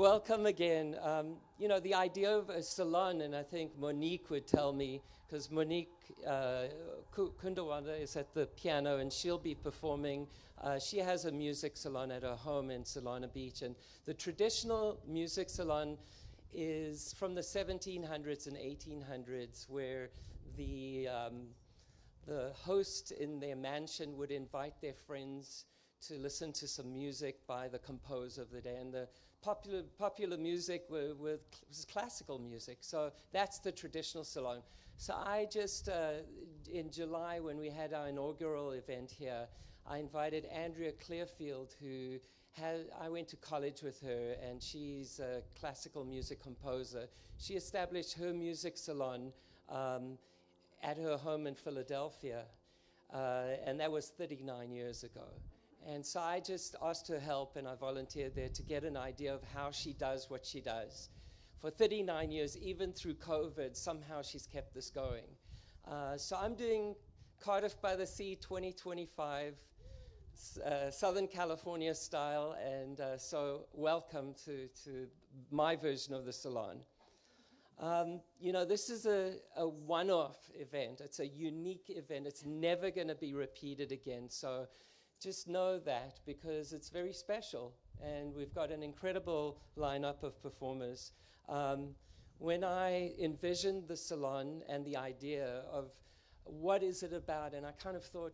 Welcome again. The idea of a salon, and I think Monique would tell me, because Monique Kunewalder is at the piano and she'll be performing. She has a music salon at her home in Solana Beach, and the traditional music salon is from the 1700s and 1800s, where the host in their mansion would invite their friends to listen to some music by the composer of the day, and the popular music was classical music. So that's the traditional salon. So I just, in July, when we had our inaugural event here, I invited Andrea Clearfield, I went to college with her, and she's a classical music composer. She established her music salon at her home in Philadelphia, and that was 39 years ago. And so I just asked her help, and I volunteered there to get an idea of how she does what she does. For 39 years, even through COVID, somehow she's kept this going. So I'm doing Cardiff-By-The-Sea 2025, Southern California style, and so welcome to my version of the salon. This is a one-off event. It's a unique event. It's never going to be repeated again. So just know that, because it's very special, and we've got an incredible lineup of performers. When I envisioned the salon and the idea of what is it about, and I kind of thought,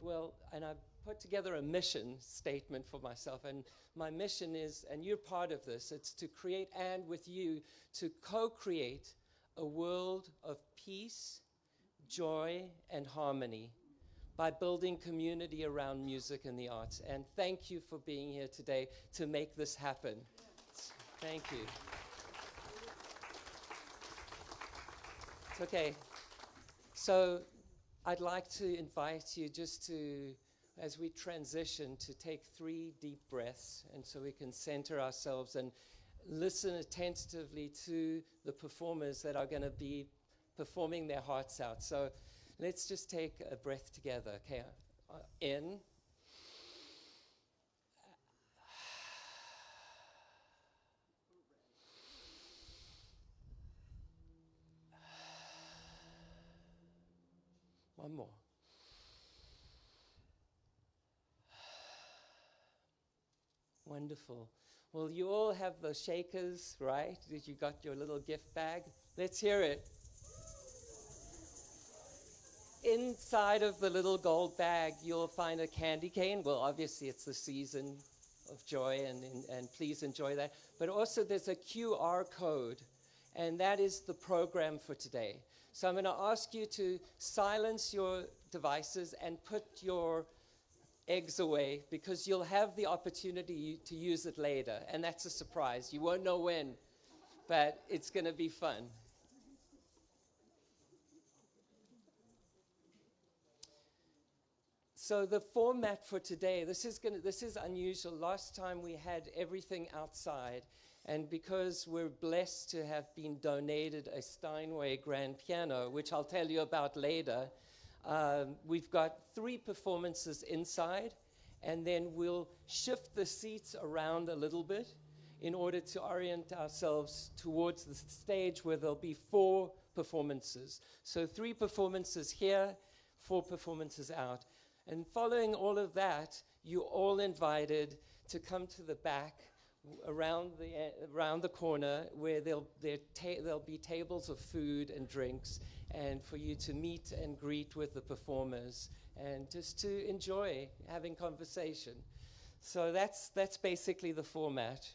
and I put together a mission statement for myself, and my mission is, and you're part of this, it's to create, and with you, to co-create a world of peace, joy, and harmony by building community around music and the arts. And thank you for being here today to make this happen. Thank you. Okay. So I'd like to invite you just to, as we transition, to take 3 deep breaths, and so we can center ourselves and listen attentively to the performers that are going to be performing their hearts out. So let's just take a breath together. Okay, in. One more. Wonderful. Well, you all have the shakers, right? You got your little gift bag? Let's hear it. Inside of the little gold bag, you'll find a candy cane. Well, obviously, it's the season of joy, and please enjoy that. But also, there's a QR code, and that is the program for today. So I'm going to ask you to silence your devices and put your eggs away, because you'll have the opportunity to use it later, and that's a surprise. You won't know when, but it's going to be fun. So the format for today, this is unusual. Last time we had everything outside, and because we're blessed to have been donated a Steinway grand piano, which I'll tell you about later, we've got 3 performances inside, and then we'll shift the seats around a little bit in order to orient ourselves towards the stage, where there'll be 4 performances. So 3 performances here, 4 performances out. And following all of that, you're all invited to come to the back around the corner, where there'll be tables of food and drinks, and for you to meet and greet with the performers, and just to enjoy having conversation. So that's basically the format.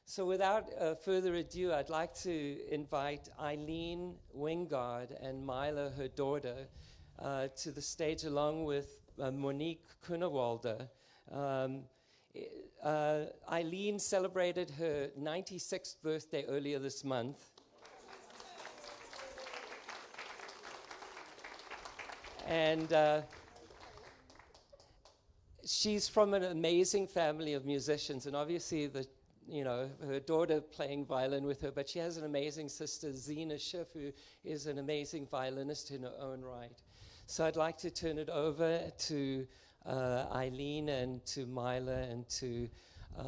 So without further ado, I'd like to invite Eileen, Wingard, and Myla, her daughter, to the stage, along with Monique Kunewalder. Eileen celebrated her 96th birthday earlier this month. And she's from an amazing family of musicians, and obviously her daughter playing violin with her, but she has an amazing sister, Zena Schiff, who is an amazing violinist in her own right. So I'd like to turn it over to Eileen and to Myla and to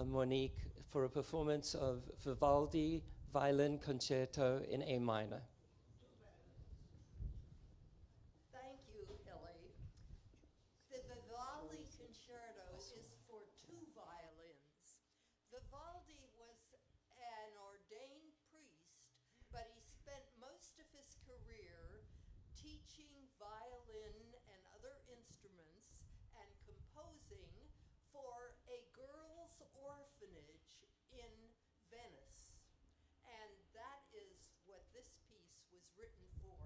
Monique for a performance of Vivaldi Violin Concerto in A minor. Thank you, Hilly. The Vivaldi Concerto is for two violins. Vivaldi was an ordained priest, but he spent most of his career teaching violin and other instruments and composing for a girls' orphanage in Venice. And that is what this piece was written for.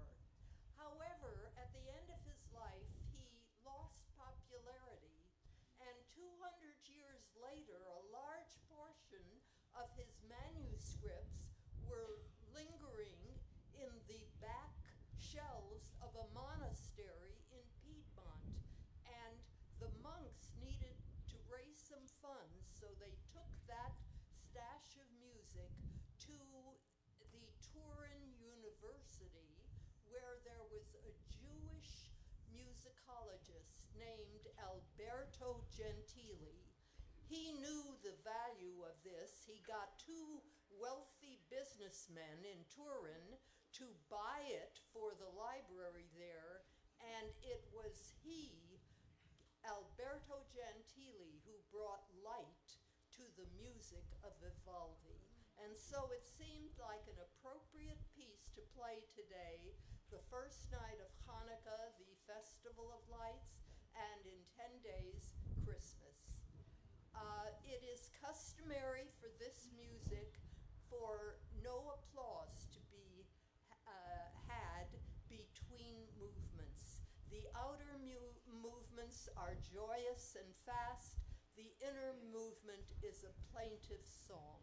However, at the end of his life, he lost popularity, and 200 years later, a large portion of his manuscripts were lingering in the back shelves of a monastery in Piedmont, and the monks needed to raise some funds, so they took that stash of music to the Turin University, where there was a Jewish musicologist named Alberto Gentili. He knew the value of this. He got two wealthy businessmen in Turin to buy it for the library there, and it was he, Alberto Gentili, who brought light to the music of Vivaldi. And so it seemed like an appropriate piece to play today, the first night of Hanukkah, the Festival of Lights, and in 10 days, Christmas. It is customary for this music for no applause to be had between movements. The outer movements are joyous and fast. The inner movement is a plaintive song.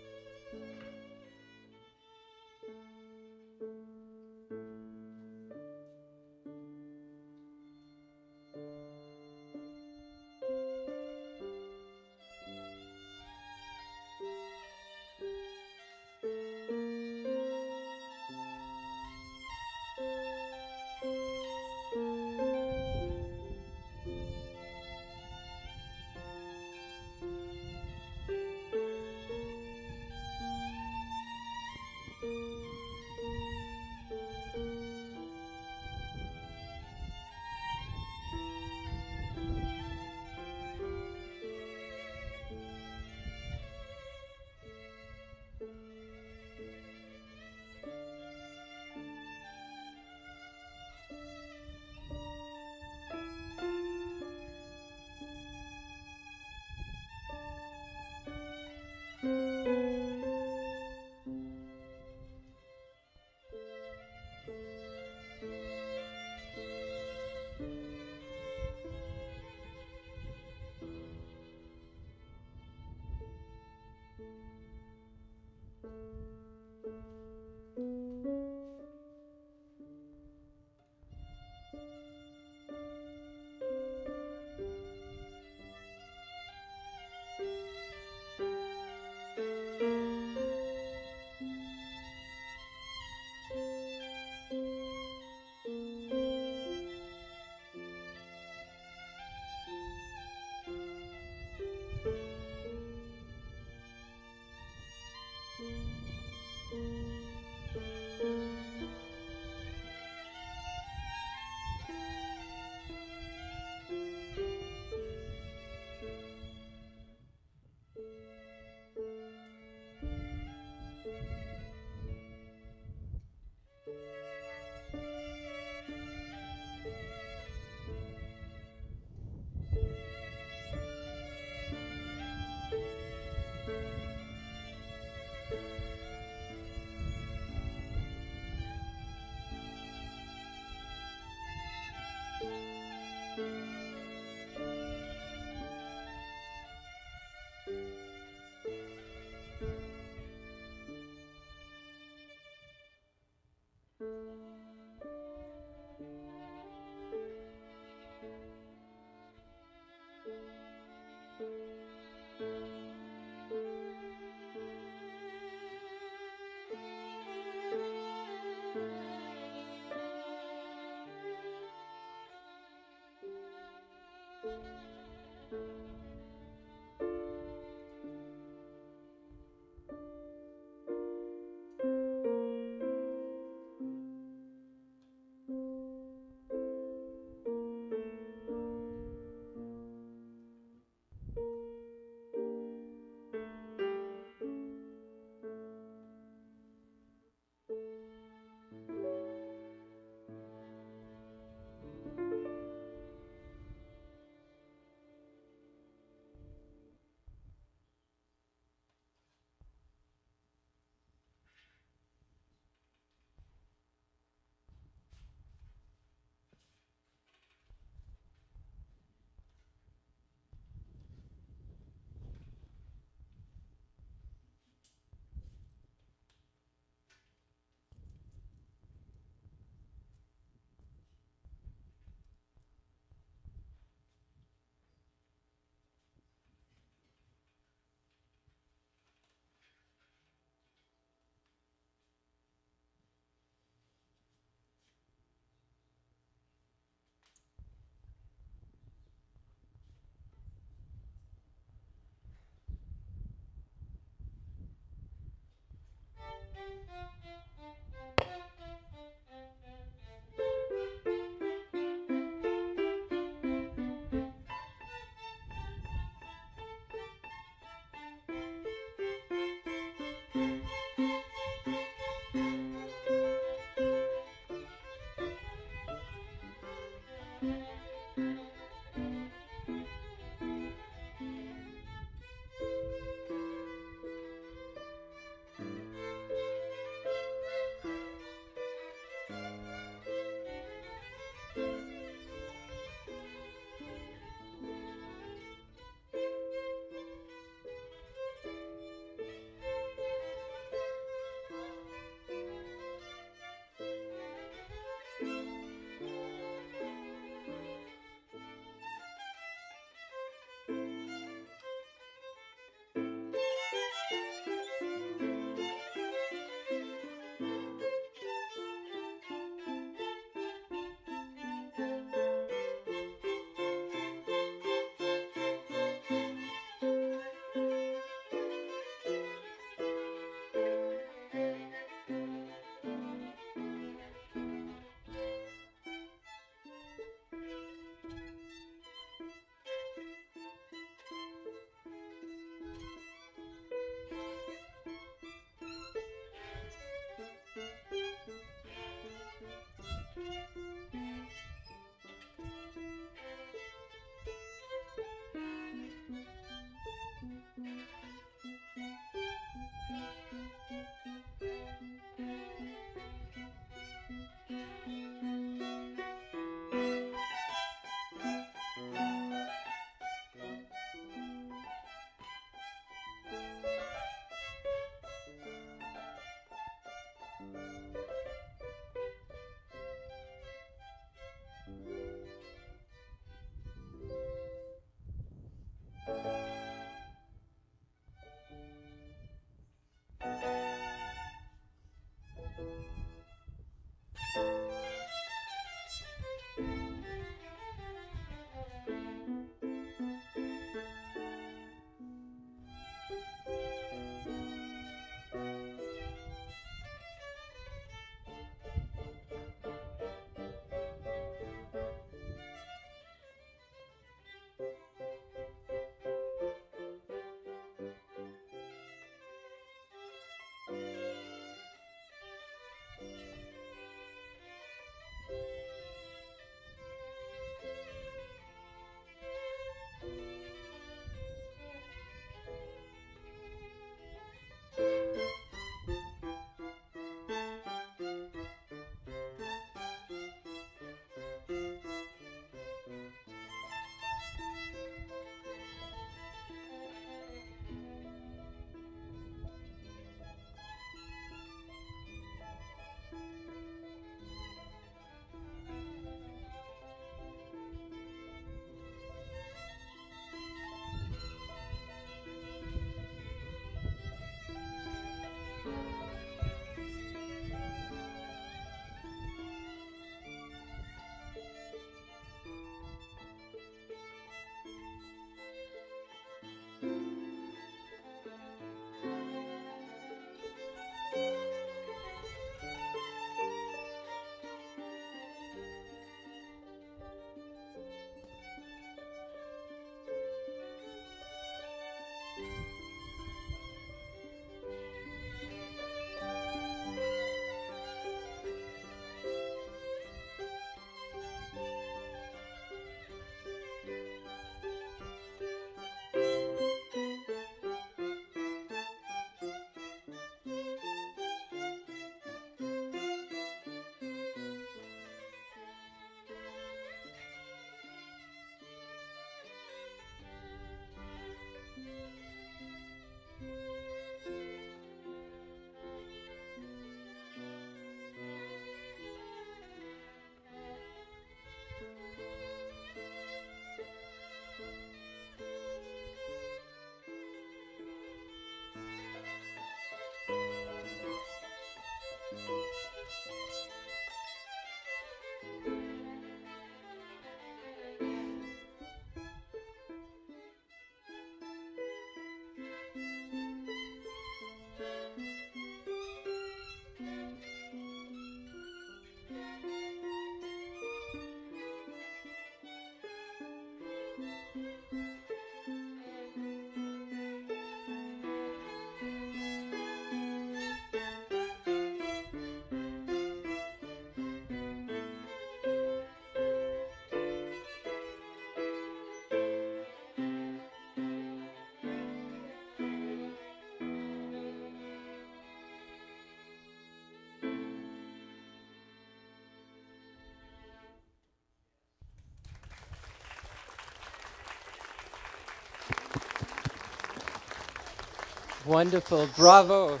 Wonderful. Bravo.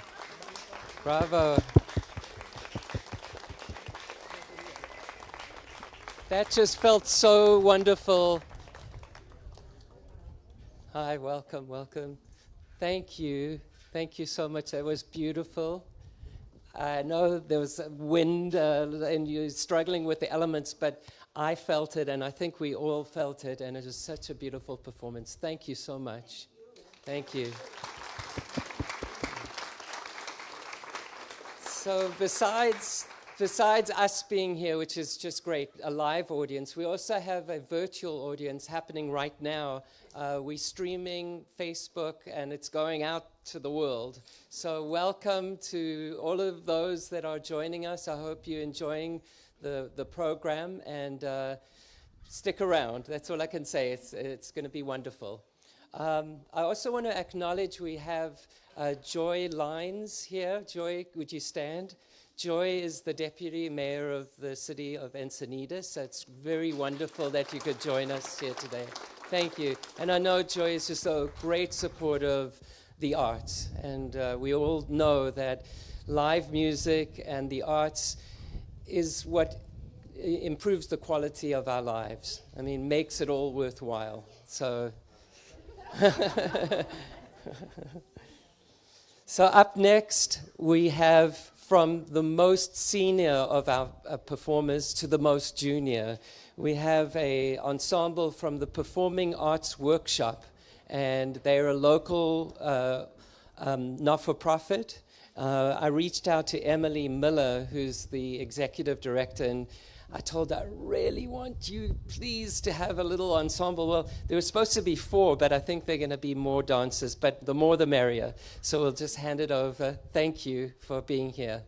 Bravo. That just felt so wonderful. Hi, welcome, welcome. Thank you. Thank you so much. That was beautiful. I know there was wind and you're struggling with the elements, but I felt it, and I think we all felt it, and it was such a beautiful performance. Thank you so much. Thank you. So besides us being here, which is just great, a live audience, we also have a virtual audience happening right now. We're streaming Facebook, and it's going out to the world. So welcome to all of those that are joining us. I hope you're enjoying the program, and stick around. That's all I can say. It's going to be wonderful. I also want to acknowledge we have Joy Lines here. Joy, would you stand? Joy is the deputy mayor of the city of Encinitas, so it's very wonderful that you could join us here today. Thank you. And I know Joy is just a great supporter of the arts, and we all know that live music and the arts is what improves the quality of our lives. I mean, makes it all worthwhile. So... So up next, we have from the most senior of our performers to the most junior. We have an ensemble from the Performing Arts Workshop, and they're a local not-for-profit. I reached out to Emily Miller, who's the executive director, and I told her, I really want you, please, to have a little ensemble. Well, there were supposed to be 4, but I think they're going to be more dancers, but the more the merrier. So we'll just hand it over. Thank you for being here.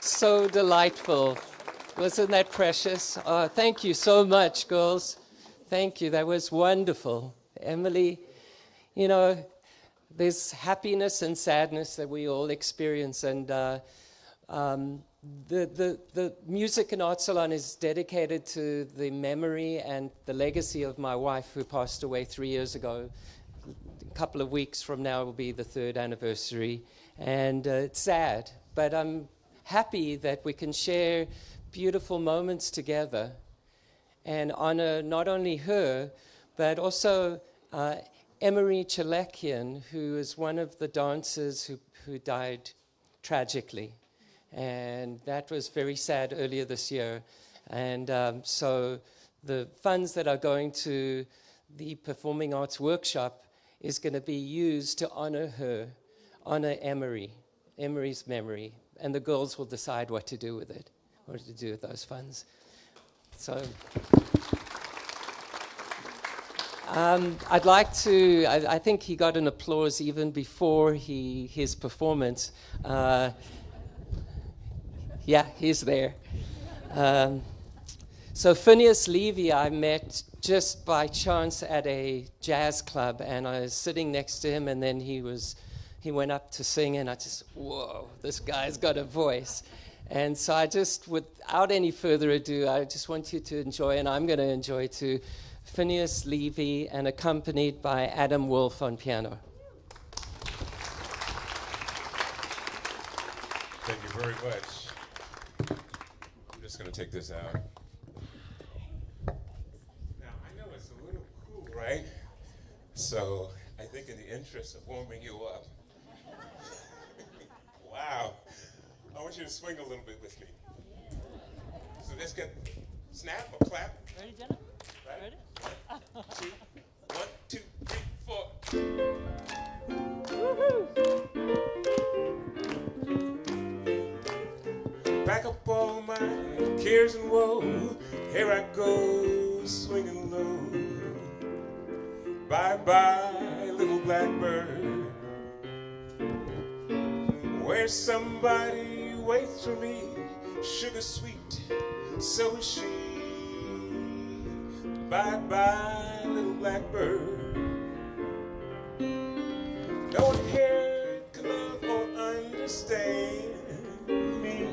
So delightful. Wasn't that precious? Oh, thank you so much, girls. Thank you. That was wonderful. Emily, you know, there's happiness and sadness that we all experience. And the Music and Art Salon is dedicated to the memory and the legacy of my wife, who passed away 3 years ago. A couple of weeks from now will be the 3rd anniversary. And it's sad, but I'm happy that we can share beautiful moments together and honor not only her, but also Emery Chalakian, who is one of the dancers who died tragically. And that was very sad earlier this year. And so the funds that are going to the Performing Arts Workshop is going to be used to honor her, honor Emery's memory. And the girls will decide what to do with it, what to do with those funds. So I'd like to, I think he got an applause even before his performance. Yeah, he's there. So Phineas Leevy I met just by chance at a jazz club, and I was sitting next to him, and then he went up to sing, and I just, whoa, this guy's got a voice. And so I just, without any further ado, I just want you to enjoy, and I'm going to enjoy too, Phineas Leevy, and accompanied by Adam Wolff on piano. Thank you very much. I'm just going to take this out. Now, I know it's a little cool, right? So I think in the interest of warming you up, wow, I want you to swing a little bit with me. So let's get snap or clap. Ready, Jenna? Right? Ready? 1, 2, 3, 4. Back up all my cares and woe. Here I go, swinging low. Bye-bye, little blackbird. Where somebody waits for me, sugar sweet, so is she. Bye-bye, little blackbird. No one here can love or understand me.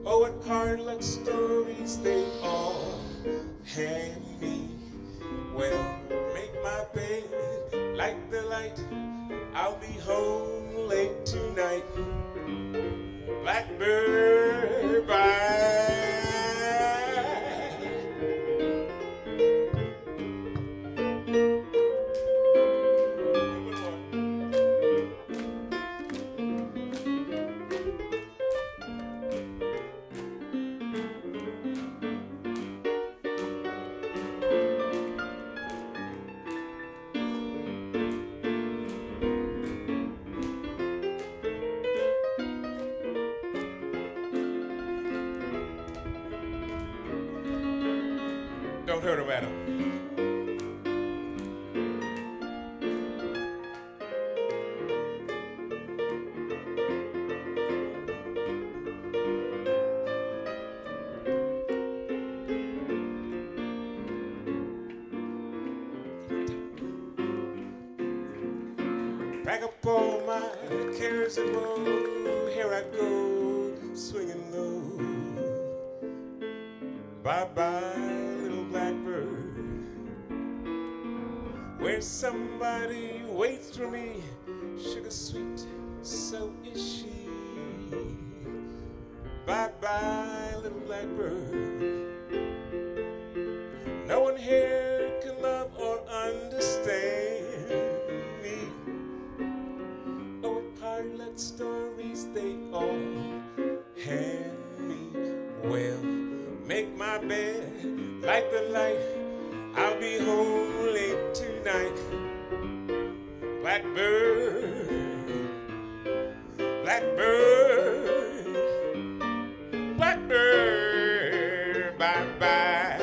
Oh, what hard luck stories they all hand me. Well, make my bed, light the light, I'll be home late tonight. Blackbird, bye. Don't hurt him, Adam. Pack up all my cares and woe. Here I go, swinging low. Bye-bye, little blackbird. Where somebody waits for me, sugar sweet, so is she. Bye-bye, little blackbird. No one here can love or understand me. Oh, what pilot stories they all hand me. Well, make my bed, light the light, I'll be home late tonight. Blackbird, blackbird, blackbird, bye-bye.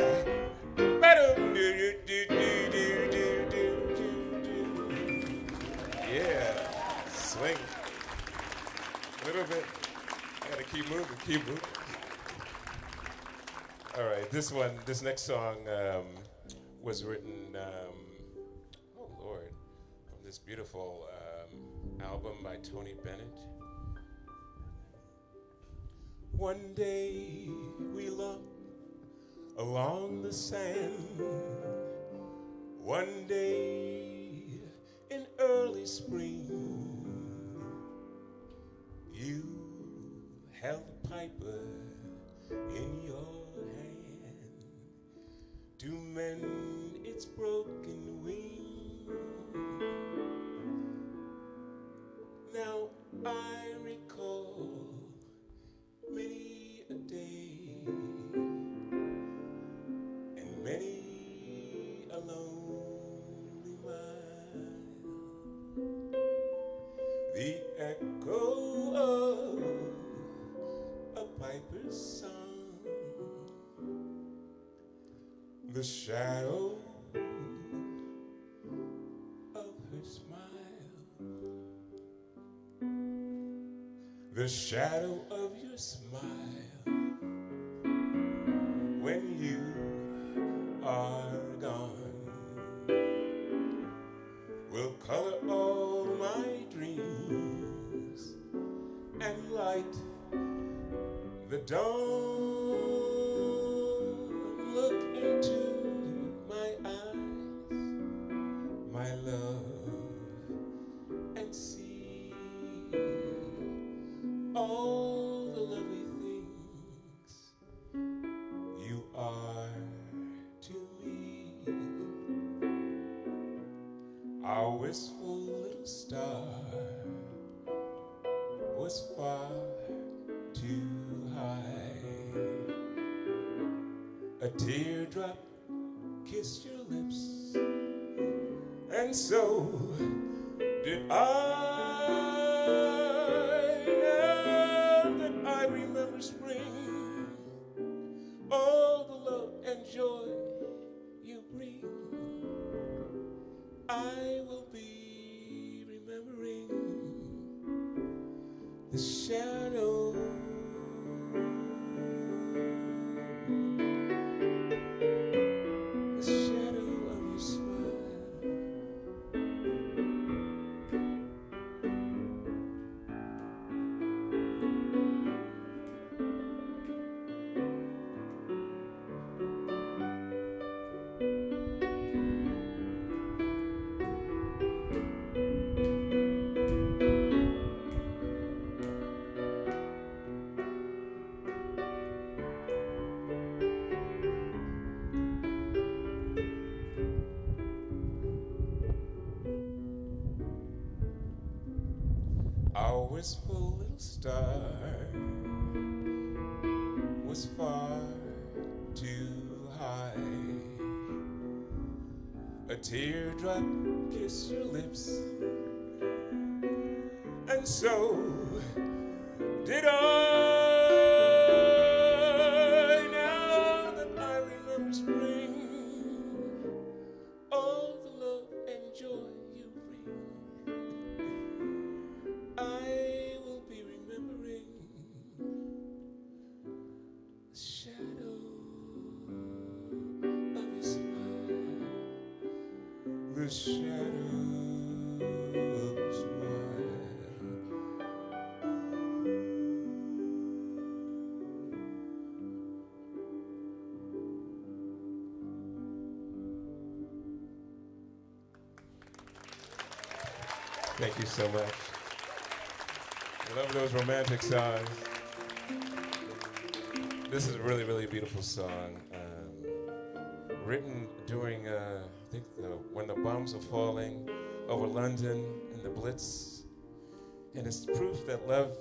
Yeah, swing. A little bit. I gotta keep moving. All right, this next song was written, oh Lord, from this beautiful album by Tony Bennett. One day we looked along the sand. One day in early spring, you held the piper in your hand to mend its broken wing. Now I recall many a day and many a lonely mile, the echo of a piper's song, the shadow of her smile, the shadow of your smile when you are gone will color all my dreams and light the dawn. Look into my eyes, my love, and see all the lovely things you are to me. Our wistful little star was far too high. A teardrop kissed your lips, and so did I. Now that I remember spring, all the love and joy you bring, I will be remembering the shadow. The shadow of your smile. Our wistful little star was far too high. A teardrop kissed your lips, and so did I. Now that I remember spring, shadows smile. Thank you so much. I love those romantic songs. This is a really, really beautiful song. Written during, I think, when the bombs were falling over London and the Blitz. And it's proof that love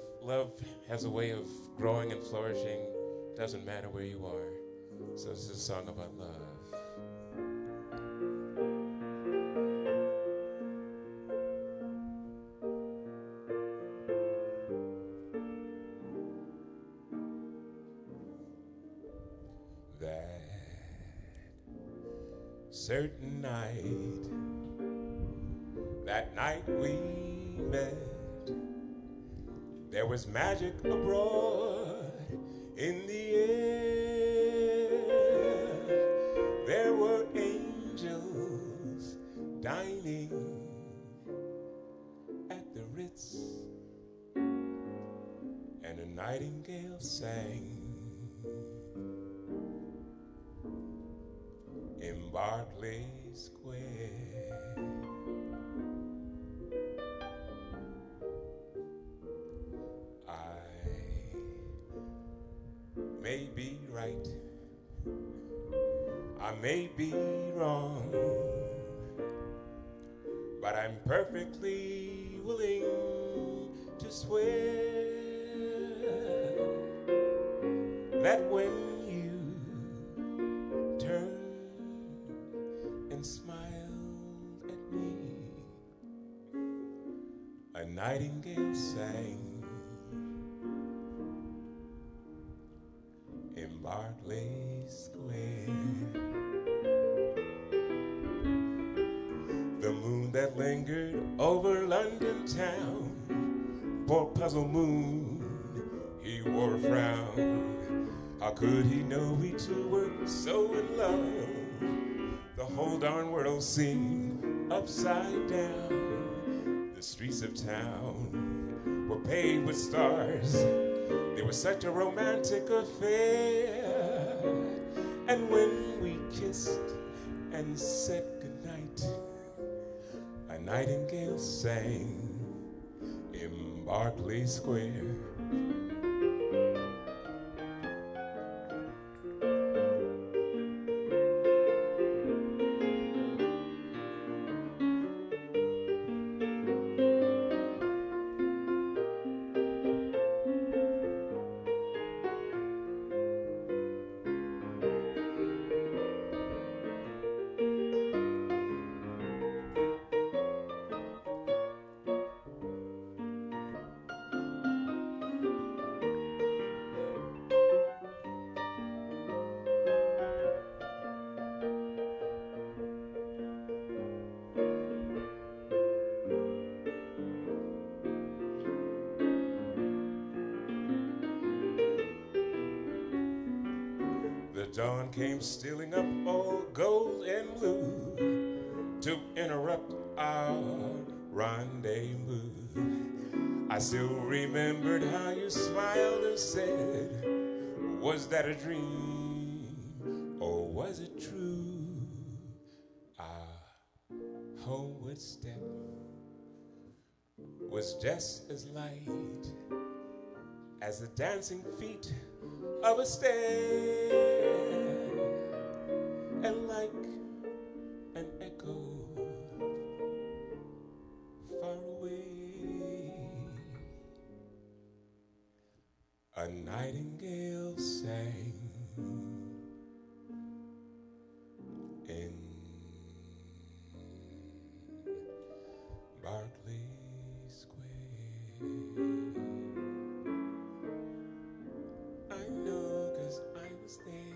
has a way of growing and flourishing. Doesn't matter where you are. So this is a song about love. Certain night, that night we met, there was magic abroad in the air. There were angels dining at the Ritz, and a nightingale sang in Berkeley Square. I may be right, I may be wrong, but I'm perfectly willing to swear that when you turn and smiled at me, a nightingale sang in Berkeley Square. The moon that lingered over London town, poor puzzle moon, he wore a frown. How could he know we two were so in love? The whole darn world seemed upside down. The streets of town were paved with stars. They were such a romantic affair. And when we kissed and said goodnight, a nightingale sang in Berkeley Square. Dawn came stealing up all gold and blue to interrupt our rendezvous. I still remembered how you smiled and said, was that a dream or was it true? Our homeward step was just as light as the dancing feet of a stair, and like an echo far away, a nightingale sang in Berkeley Square. I know 'cause I was there.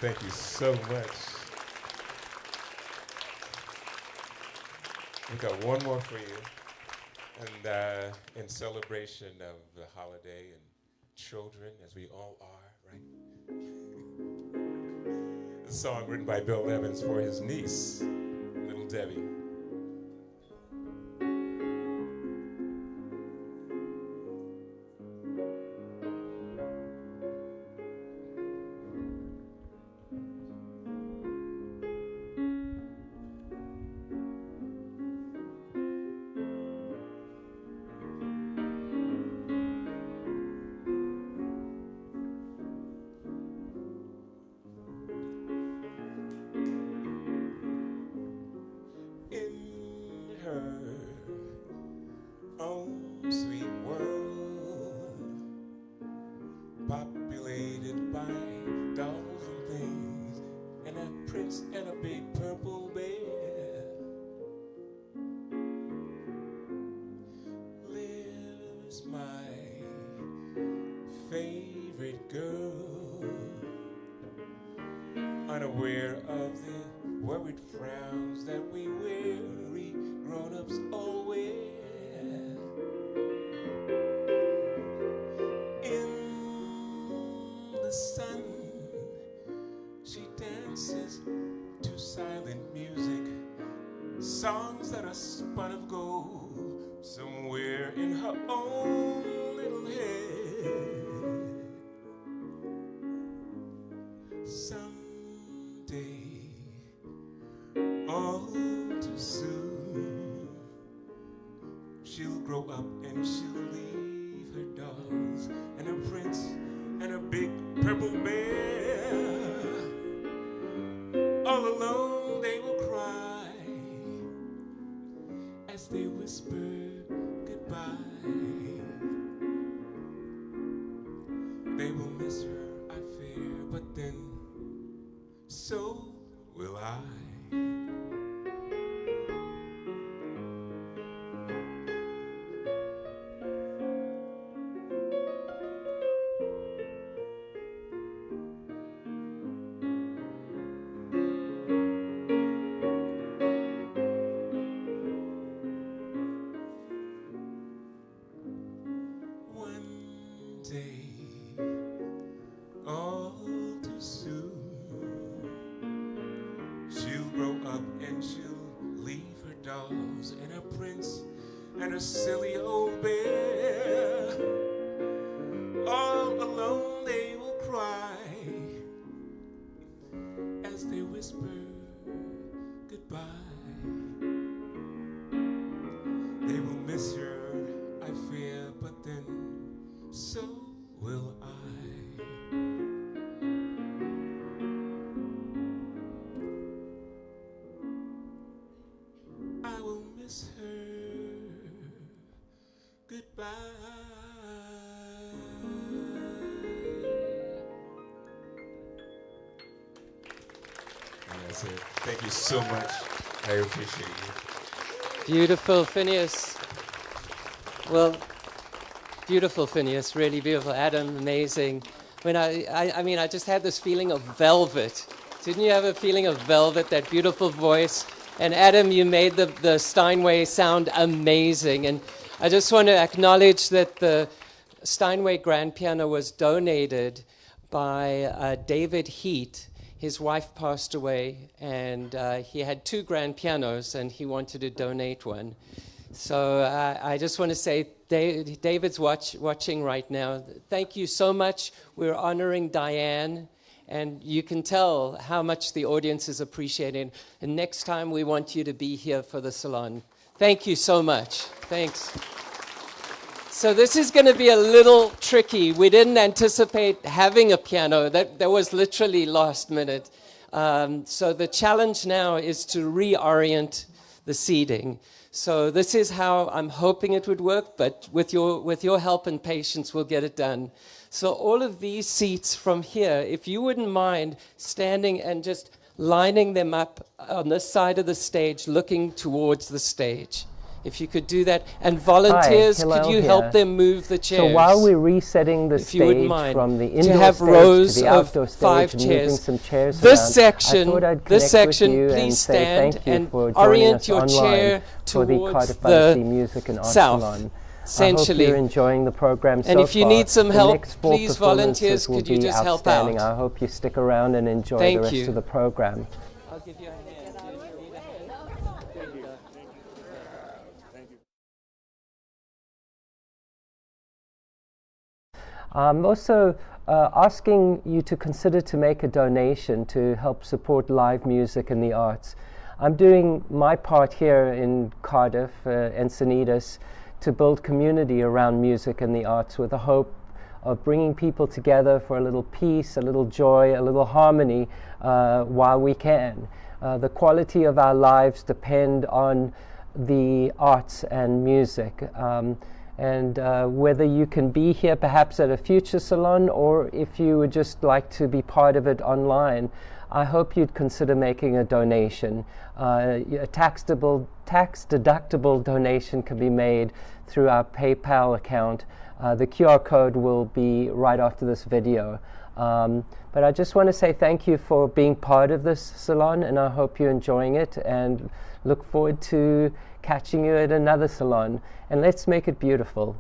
Thank you so much. We got one more for you. And in celebration of the holiday and children, as we all are, right? This song written by Bill Evans for his niece, Little Debbie. Populated by dolls and things, and a prince and a big purple bear, lives my favorite girl, unaware of the worried frowns that we weary grown-ups all wear. The sun, she dances to silent music, songs that are spun of gold somewhere in her own little head. Someday, all too soon, she'll grow up and she'll leave her dolls and her prince and a big purple bear. All alone they will cry as they whisper goodbye. They will miss her, I fear, but then so will I. Silly old bear, all alone they will cry as they whisper goodbye. They will miss her, I fear, but then so will I. I will miss her. Goodbye. And that's it. Thank you so much. I appreciate you. Beautiful, Phineas. Well, beautiful, Phineas. Really beautiful. Adam, amazing. When I mean, I just had this feeling of velvet. Didn't you have a feeling of velvet, that beautiful voice? And Adam, you made the Steinway sound amazing. And I just want to acknowledge that the Steinway grand piano was donated by David Heat. His wife passed away, and he had 2 grand pianos, and he wanted to donate one. So I just want to say, David's watching right now. Thank you so much. We're honoring Diane, and you can tell how much the audience is appreciating. And next time, we want you to be here for the salon. Thank you so much. Thanks. So this is going to be a little tricky. We didn't anticipate having a piano. That was literally last minute. So the challenge now is to reorient the seating. So this is how I'm hoping it would work, but with your help and patience, we'll get it done. So all of these seats from here, if you wouldn't mind standing and just lining them up on this side of the stage, looking towards the stage. If you could do that. And volunteers, Hi, could you help them move the chairs? So while we're resetting the stage from the indoor to have stage rows to the outdoor of stage 5 and chairs. moving some chairs This around, section, I thought I'd connect with you and please say stand thank you and for joining orient us your online chair for the towards Cardiff-By-The-Sea Music and Art south. Salon. essentially. I hope you're enjoying the program so And if you far. need some help, next 4 please, volunteers, performances will could you be just help out? outstanding. I hope you stick around and enjoy Thank the rest you. of the program. I'll give you a hand. Do you need a hand? There you go. I'm also asking you to consider to make a donation to help support live music and the arts. I'm doing my part here in Cardiff, Encinitas, to build community around music and the arts with the hope of bringing people together for a little peace, a little joy, a little harmony while we can. The quality of our lives depend on the arts and music. And whether you can be here perhaps at a future salon, or if you would just like to be part of it online, I hope you'd consider making a donation. A tax-deductible donation can be made through our PayPal account. The QR code will be right after this video. But I just want to say thank you for being part of this salon, and I hope you're enjoying it, and look forward to catching you at another salon. And let's make it beautiful.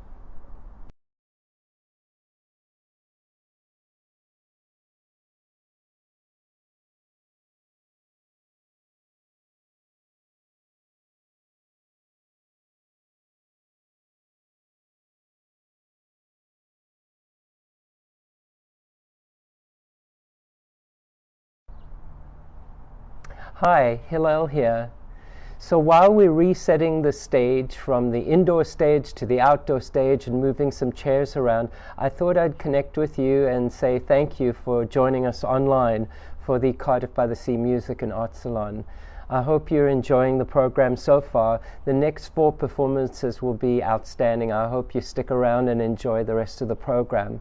Hi, Hillel here. So while we're resetting the stage from the indoor stage to the outdoor stage and moving some chairs around, I thought I'd connect with you and say thank you for joining us online for the Cardiff-By-The-Sea Music and Art Salon. I hope you're enjoying the program so far. The next 4 performances will be outstanding. I hope you stick around and enjoy the rest of the program.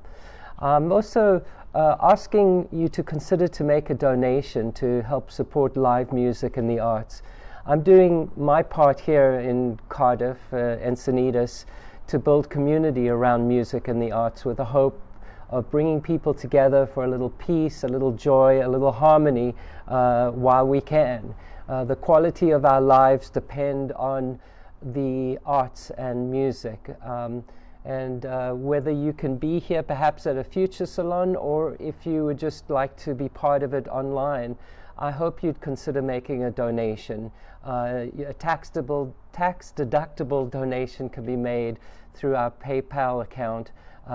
I'm also asking you to consider to make a donation to help support live music and the arts. I'm doing my part here in Cardiff, Encinitas, to build community around music and the arts with the hope of bringing people together for a little peace, a little joy, a little harmony while we can. The quality of our lives depend on the arts and music. And whether you can be here perhaps at a future salon, or if you would just like to be part of it online, I hope you'd consider making a donation. A tax-deductible donation can be made through our PayPal account.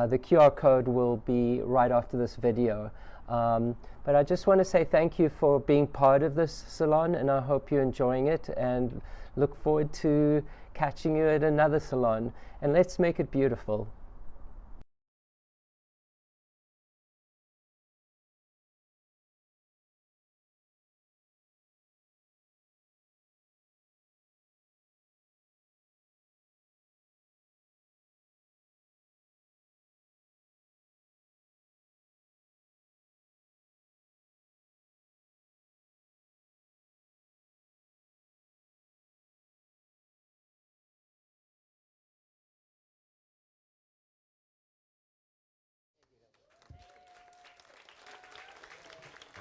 The QR code will be right after this video. But I just want to say thank you for being part of this salon, and I hope you're enjoying it, and look forward to catching you at another salon. And let's make it beautiful.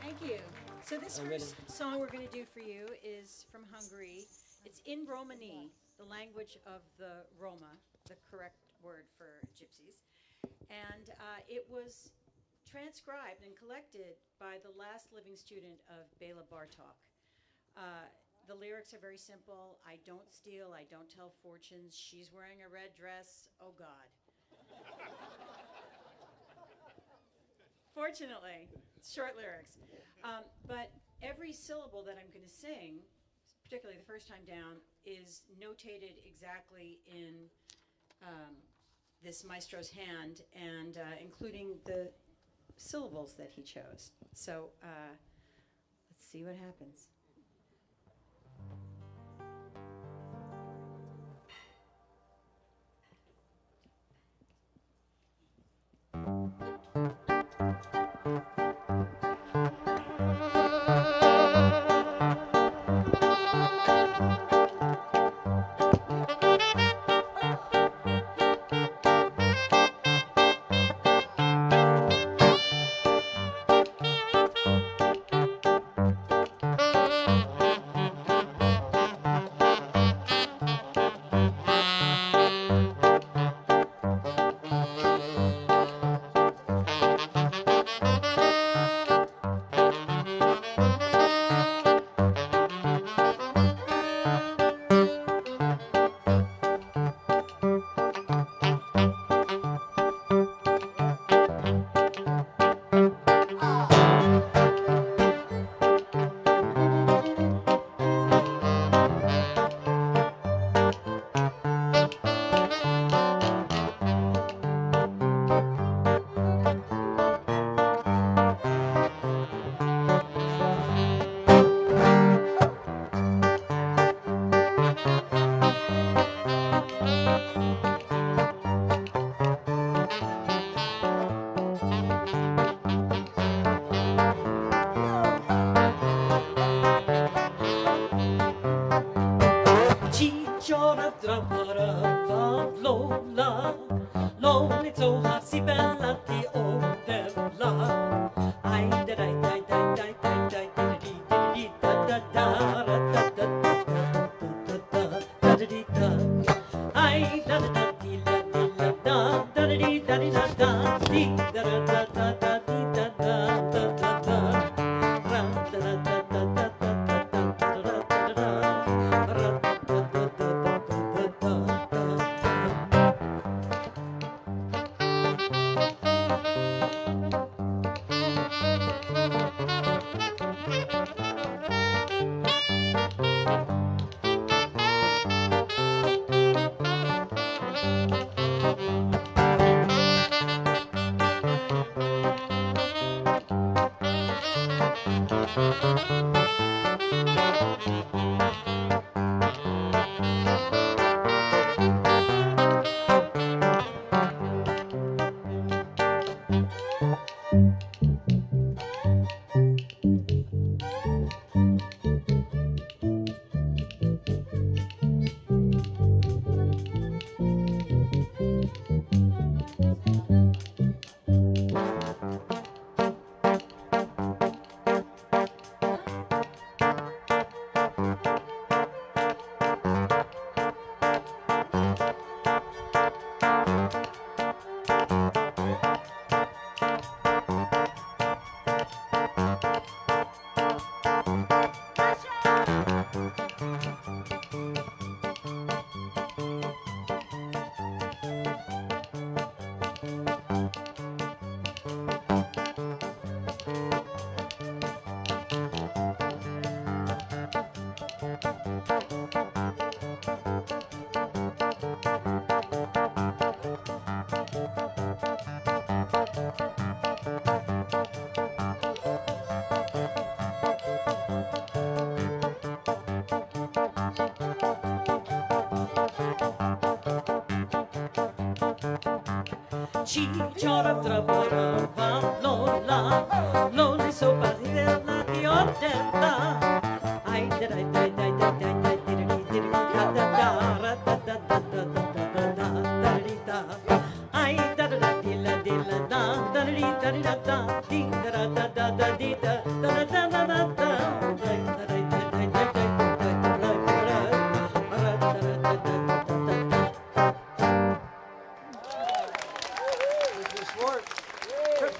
Thank you. So this first song we're going to do for you is from Hungary. It's in Romani, the language of the Roma, the correct word for gypsies. And it was transcribed and collected by the last living student of Bela Bartok. The lyrics are very simple. I don't steal, I don't tell fortunes. She's wearing a red dress. Oh, God. Fortunately, short lyrics. But every syllable that I'm going to sing, particularly the first time down, is notated exactly in this maestro's hand, and including the syllables that he chose. So let's see what happens. lati o devla. Ai da da da da da da da da da da da da da da da da. Ai da da da di la da da da di da di da da di da da da da da di da da da da da ra da da da da da da da da da ra da da da da da da da. Ci chora trapara va lola, loli so badilla di ordella. Ai da da da da da da da da da da da da da da da. Ai da da da dilla dilla da da da da da di da da da da di da da da da da da.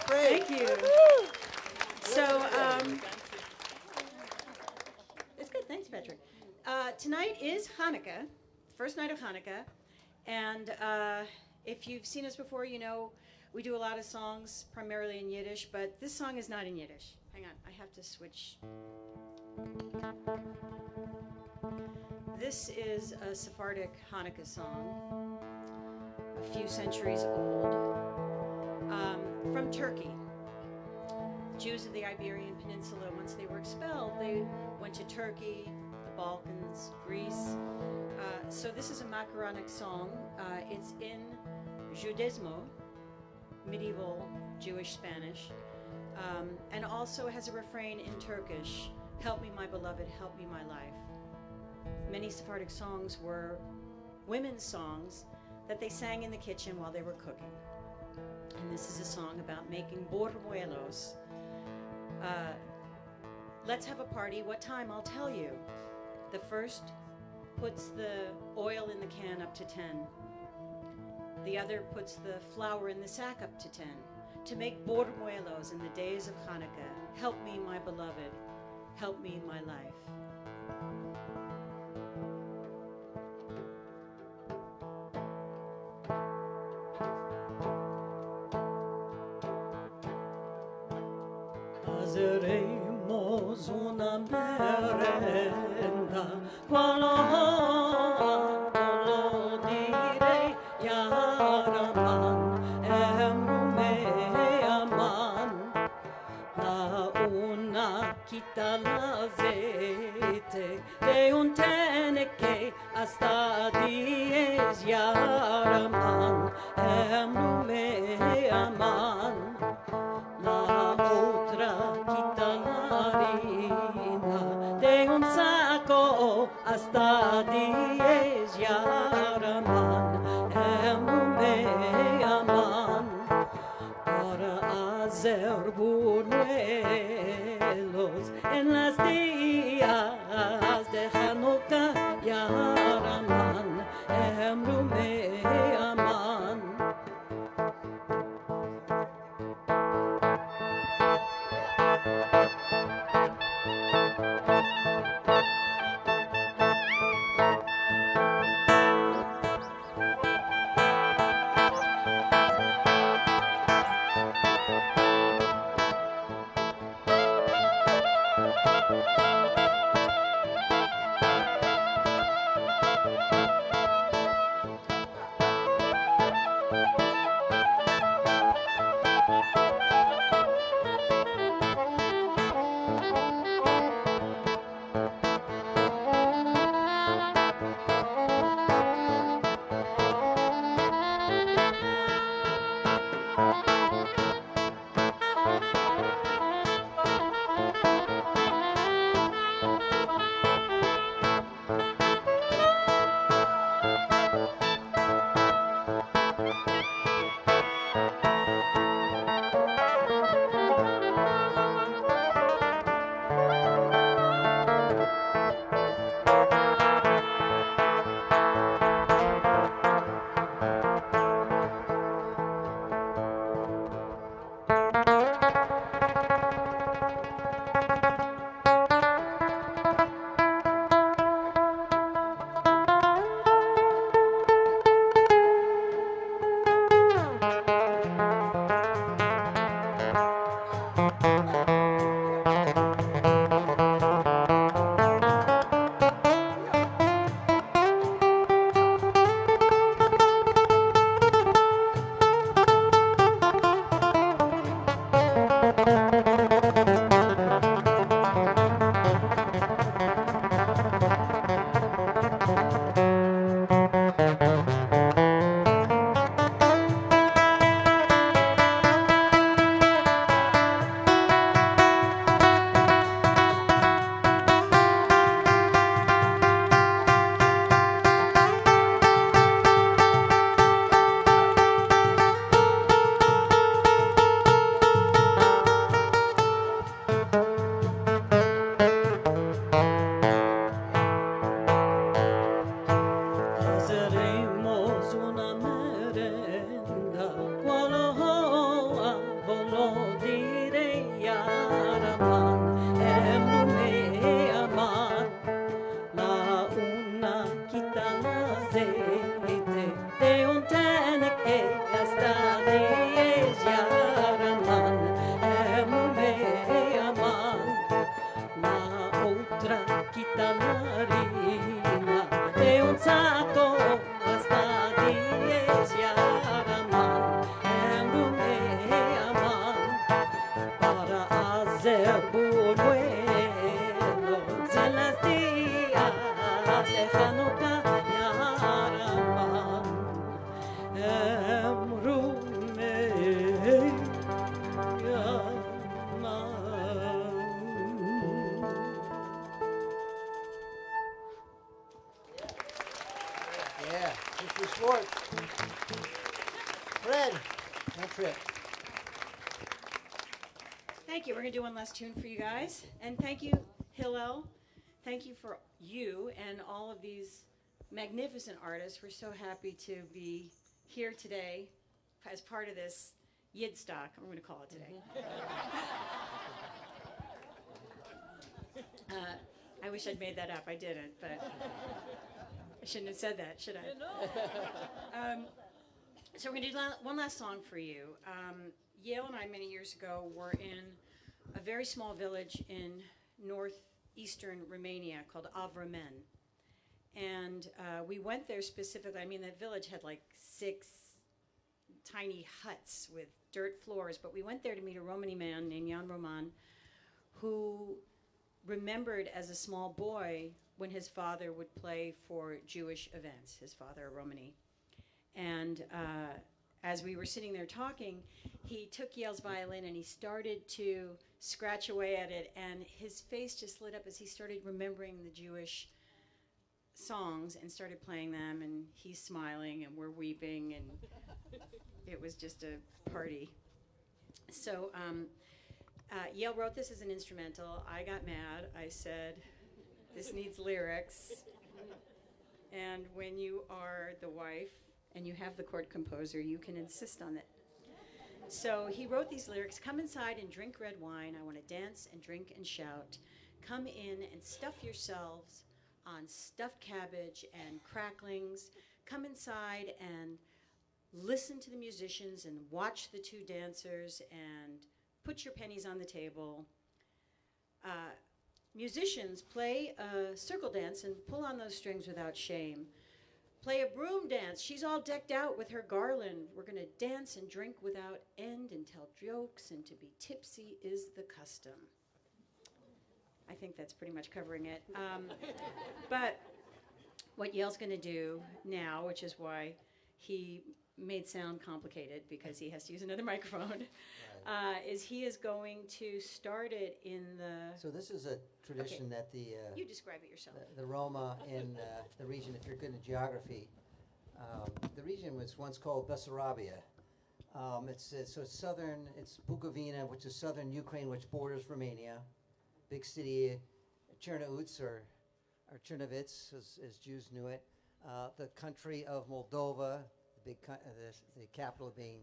Thank you. So, it's good. Thanks, Patrick. Tonight is Hanukkah, first night of Hanukkah, and if you've seen us before, you know we do a lot of songs primarily in Yiddish, but this song is not in Yiddish. Hang on, I have to switch. This is a Sephardic Hanukkah song, a few centuries old, from Turkey. Jews of the Iberian Peninsula, once they were expelled, they went to Turkey, the Balkans, Greece. So this is a macaronic song. It's in Judismo, medieval Jewish Spanish, and also has a refrain in Turkish, "Help me, my beloved, help me, my life." Many Sephardic songs were women's songs that they sang in the kitchen while they were cooking. And this is a song about making bormuelos. Let's have a party. What time? I'll tell you. The first puts the oil in the can up to 10. The other puts the flour in the sack up to 10. To make bormuelos in the days of Hanukkah. Help me, my beloved. Help me, my life. Hazeremos una merenda, qualo lo direi, Yaraman, Aman, la una quita l'azeite, de un teneque hasta 10, Yaraman, Aman. La otra quita la harina de un saco hasta 10, Yaraman, aman. hacer buñuelos en las días de Hanukkah Yaraman Emrume Aman. Thank you. We're going to do one last tune for you guys. And thank you, Hillel. Thank you for you and all of these magnificent artists. We're so happy to be here today as part of this Yidstock, I'm going to call it today. I wish I'd made that up. I didn't, but I shouldn't have said that, should I? So we're going to do one last song for you. Yale and I, many years ago, were in a very small village in northeastern Romania called Avramen. And we went there specifically. I mean, that village had like 6 tiny huts with dirt floors, but we went there to meet a Romani man named Jan Roman, who remembered as a small boy when his father would play for Jewish events, his father, a Romani. And as we were sitting there talking, he took Yale's violin and he started to scratch away at it, and his face just lit up as he started remembering the Jewish songs and started playing them, and he's smiling and we're weeping, and it was just a party. So Yale wrote this as an instrumental. I got mad. I said, this needs lyrics. And when you are the wife and you have the court composer, you can insist on it. So he wrote these lyrics: come inside and drink red wine. I want to dance and drink and shout. Come in and stuff yourselves on stuffed cabbage and cracklings. Come inside and listen to the musicians and watch the two dancers and put your pennies on the table. Musicians, play a circle dance and pull on those strings without shame. Play a broom dance. She's all decked out with her garland. We're going to dance and drink without end and tell jokes, and to be tipsy is the custom. I think that's pretty much covering it. But what Yale's going to do now, which is why he made sound complicated because he has to use another microphone, is he is going to start it in the... So this is a tradition that the... you describe it yourself. The Roma in the region, if you're good in geography, the region was once called Bessarabia. So it's southern, it's Bukovina, which is southern Ukraine, which borders Romania. Big city, Chernivtsi, or Chernivtsi, as Jews knew it. The country of Moldova, the capital being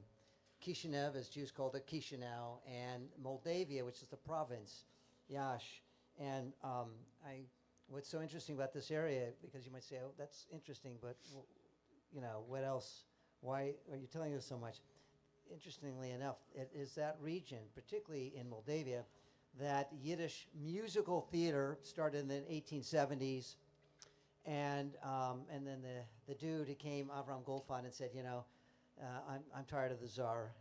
Chisinau, as Jews called it, Chisinau, and Moldavia, which is the province, Yash. And what's so interesting about this area, because you might say, oh, that's interesting, but what else? Why are you telling us so much? Interestingly enough, it is that region, particularly in Moldavia, that Yiddish musical theater started in the 1870s. And then the dude who came, Avram Goldfein, and said, I'm tired of the czar.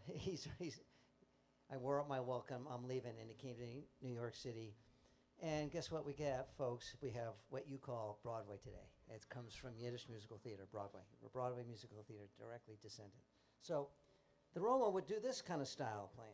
I wore up my welcome. I'm leaving, and he came to New York City. And guess what we get, folks? We have what you call Broadway today. It comes from Yiddish musical theater, Broadway. Broadway musical theater directly descended. So the Roma would do this kind of style playing.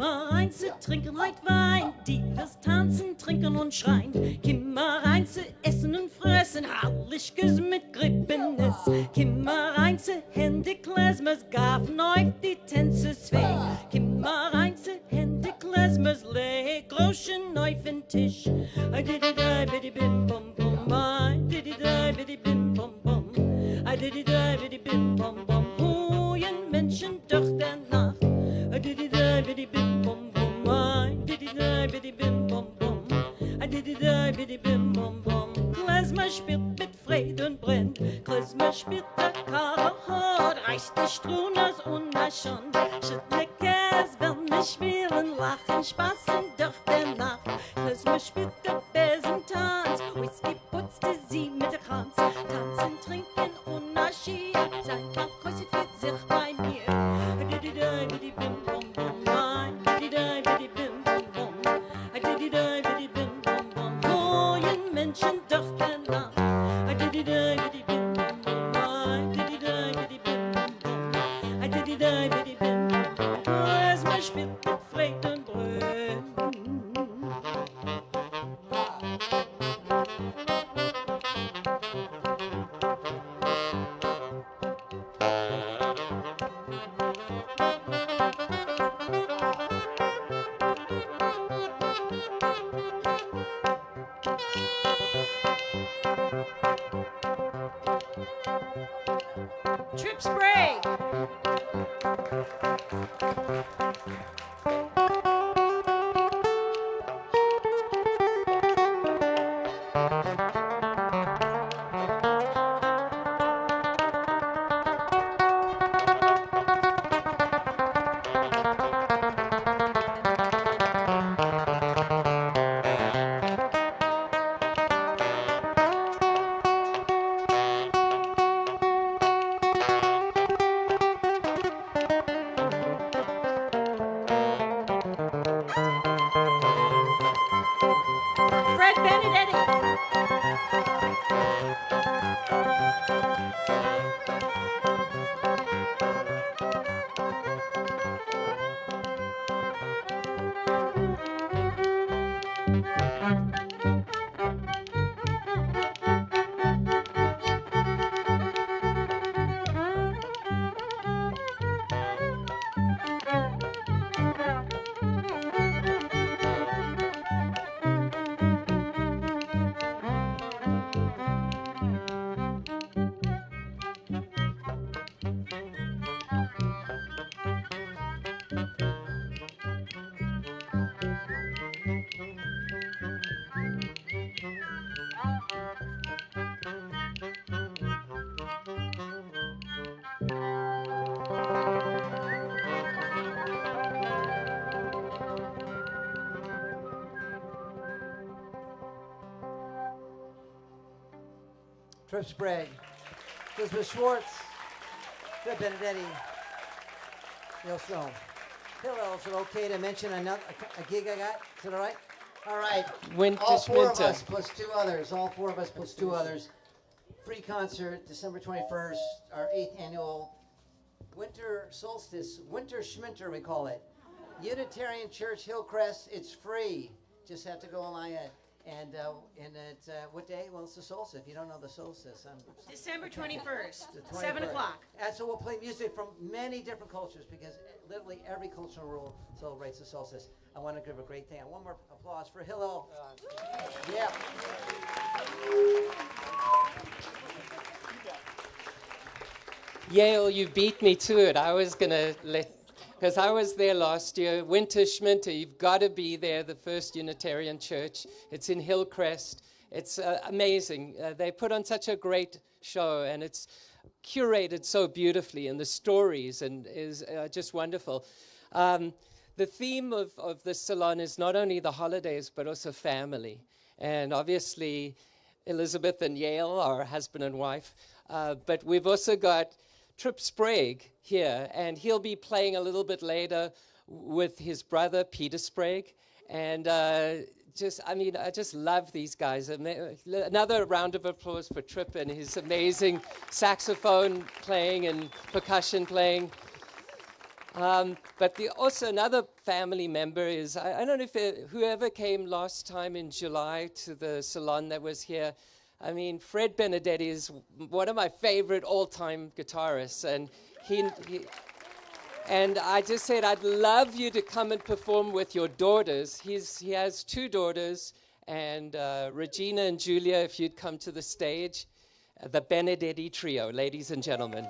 mal rein zu trinken heut Wein, die wirst tanzen, trinken und schreien. Komm mal rein zu essen und fressen, herrlich mit Grippenis. Komm mal rein zu Hände Klesmers, gaffen auf die Tänze zwei. Komm mal rein zu Hände Klesmers, leg Groschen auf den Tisch. I did it, I biddy bim bum bum, I did it, I biddy bim bum bum. I did it, I biddy bim bum bum, hohen Menschen doch der Nacht. I did it, I biddy bim bum bum, I did it, I biddy bim bum bum. I did it, I biddy bim bum bum. Klezmer spielt mit Fried und brennt, Klezmer spielt der Karre hart, reicht die Strunas und na schon. Schüttle Käse, will nicht spielen, lachen, spaßen doch der Nacht. Klezmer spielt der Besentanz, Whisky putzte sie mit der Kranz. Tanzen, trinken und na Ski, sein Verkäuset wird sich bei mir. I did it, I biddy bim bum bum, I did it, I biddy bim bum bum. I did it, I biddy bim bum bum, hohen Menschen doch der Nacht. I did it, I biddy bim bum bum, I did it, I biddy bim bum bum. I did it, I biddy bim bum bum, Klezmer spielt mit Fried und Brünn. Trip Sprague. Fred Benedetti. Trip Sprague, Elizabeth Schwartz, Fred Benedetti, Yale Strom. Hillel, is it okay to mention a gig I got? Is it all right? All right. All four of us plus two others. All four of us plus two others. Free concert, December 21st, our 8th annual winter solstice, winter schminter we call it. Unitarian Church Hillcrest, it's free. Just have to go online and it's what day? Well, it's the solstice. If you don't know the solstice, December 21st, the 21st. 7 o'clock. And so we'll play music from many different cultures because literally every cultural rule celebrates the solstice. I want to give a great thing. One more applause for Hillel. Yeah. Yale, you beat me to it. I was going to because I was there last year. Winter Schminter, you've got to be there, the First Unitarian Church. It's in Hillcrest. It's amazing. They put on such a great show, and it's curated so beautifully, and the stories and is just wonderful. The theme of this salon is not only the holidays, but also family. And obviously, Elizabeth and Yale are husband and wife. But we've also got Trip Sprague here, and he'll be playing a little bit later with his brother, Peter Sprague. And I just love these guys. Another round of applause for Trip and his amazing saxophone playing and percussion playing. But also another family member is, I don't know if whoever came last time in July to the salon that was here. I mean, Fred Benedetti is one of my favorite all-time guitarists, and and I just said, I'd love you to come and perform with your daughters. He has 2 daughters, and Regina and Julia, if you'd come to the stage. The Benedetti Trio, ladies and gentlemen.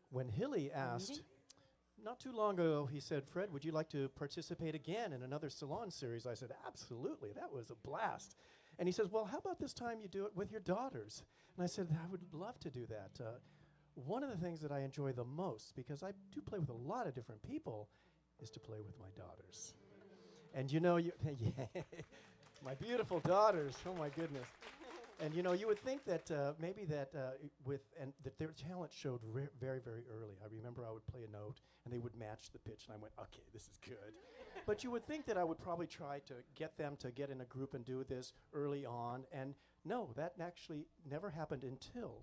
When Hilly asked, not too long ago, he said, Fred, would you like to participate again in another salon series? I said, absolutely, that was a blast. And he says, well, how about this time you do it with your daughters? And I said, I would love to do that. One of the things that I enjoy the most, because I do play with a lot of different people, is to play with my daughters. And you know, my beautiful daughters, oh my goodness. And you know, you would think that maybe that that their talent showed very, very early. I remember I would play a note, and they would match the pitch, and I went, okay, this is good. But you would think that I would probably try to get them to get in a group and do this early on, and no, that actually never happened until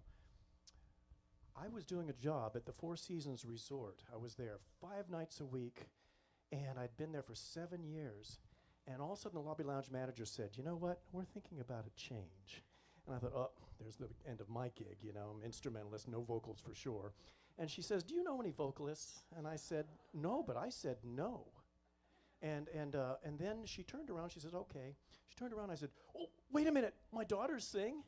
I was doing a job at the Four Seasons Resort. I was there 5 nights a week, and I'd been there for 7 years. And all of a sudden, the lobby lounge manager said, you know what, we're thinking about a change. And I thought, oh, there's the end of my gig, you know, I'm instrumentalist, no vocals for sure. And she says, do you know any vocalists? And I said, no, but I said no. And then she turned around, she said, okay. She turned around, I said, oh, wait a minute, my daughters sing?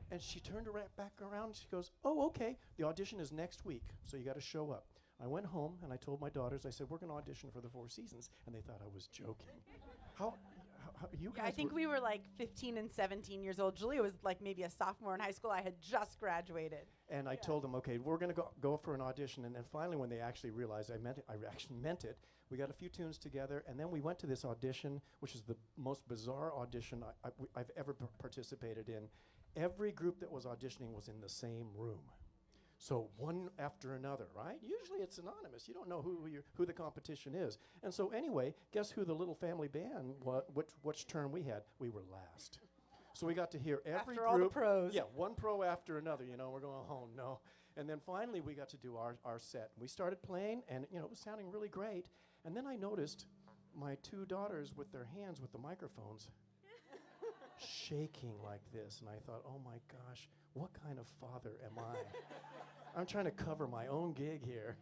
And she turned back around, she goes, oh, okay, the audition is next week, so you gotta show up. I went home and I told my daughters, I said, we're gonna audition for the Four Seasons, and they thought I was joking. How you guys I think we were like 15 and 17 years old. Julia was like maybe a sophomore in high school. I had just graduated. And I told them, okay, we're going to go for an audition. And then finally, when they actually realized I actually meant it, we got a few tunes together. And then we went to this audition, which is the most bizarre audition I've ever participated in. Every group that was auditioning was in the same room. So one after another, right? Usually it's anonymous. You don't know who the competition is. And so anyway, guess who the little family band, which term we had? We were last. So we got to hear every After group. all the pros. Yeah, one pro after another, you know, we're going home, no. And then finally we got to do our set. We started playing, and you know, it was sounding really great. And then I noticed my 2 daughters with their hands with the microphones shaking like this. And I thought, oh my gosh, what kind of father am I? I'm trying to cover my own gig here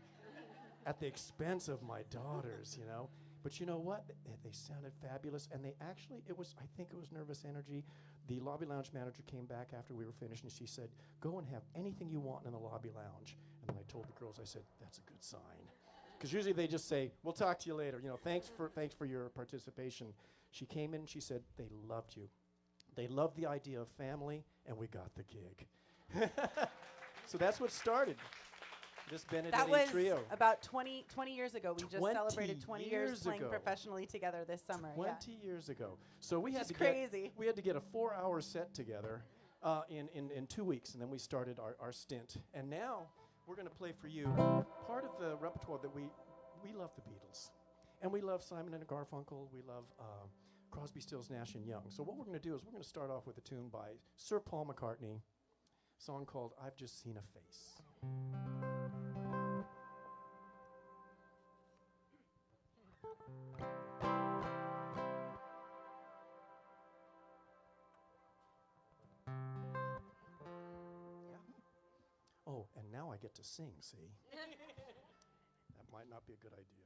at the expense of my daughters, you know. But you know what? They sounded fabulous, and they actually, I think it was nervous energy. The lobby lounge manager came back after we were finished, and she said, go and have anything you want in the lobby lounge. And then I told the girls, I said, that's a good sign. Because usually they just say, we'll talk to you later. You know, thanks for your participation. She came in and she said, they loved you. They loved the idea of family, and we got the gig. So that's what started this Benedetti Trio. That was about 20 years ago. We just celebrated 20 years playing professionally together this summer. 20 years ago. So we had to get a 4-hour set together in 2 weeks, and then we started our stint. And now we're going to play for you part of the repertoire that we love the Beatles. And we love Simon and Garfunkel. We love Crosby, Stills, Nash & Young. So what we're going to do is we're going to start off with a tune by Sir Paul McCartney, a song called I've Just Seen a Face. Oh, and now I get to sing, see? That might not be a good idea.